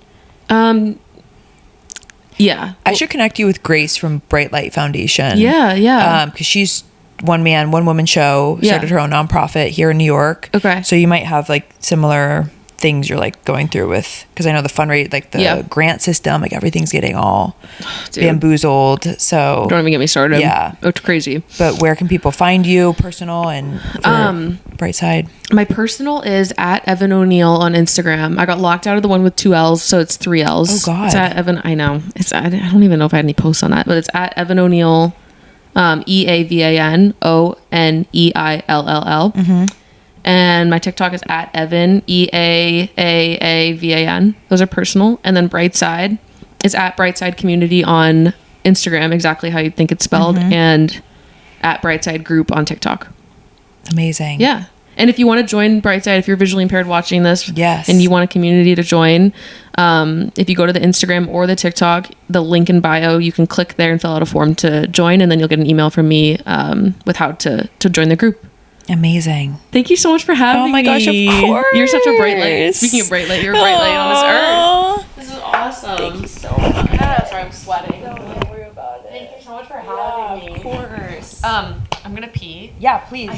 Yeah. I should connect you with Grace from Bright Light Foundation. Yeah. Because she's one woman show, started her own nonprofit here in New York. Okay. So you might have like similar things you're like going through with, because I know the fundraise, like the grant system, like everything's getting all bamboozled. So don't even get me started. Yeah. It's crazy. But where can people find you, personal and BrightSide? My personal is at Eavan O'Neill on Instagram. I got locked out of the one with 2 L's, so it's 3 L's. Oh God. It's at Eavan. I know. I don't even know if I had any posts on that, but it's at Eavan O'Neill, EAVAN ONEILLL. And my TikTok is at Eavan, EAAAVAN. Those are personal. And then BrightSide is at BrightSide Community on Instagram, exactly how you'd think it's spelled, and at BrightSide Group on TikTok. Amazing. Yeah. And if you want to join BrightSide, if you're visually impaired watching this, yes, and you want a community to join, if you go to the Instagram or the TikTok, the link in bio, you can click there and fill out a form to join, and then you'll get an email from me with how to join the group. Amazing. Thank you so much for having me. Oh my gosh, of course. You're such a bright light. Speaking of bright light, you're a bright light on this earth. This is awesome. Thank you so much. Yeah, sorry, I'm sweating. Don't worry about it. Thank you so much for having me. Of course. I'm gonna pee. Yeah, please.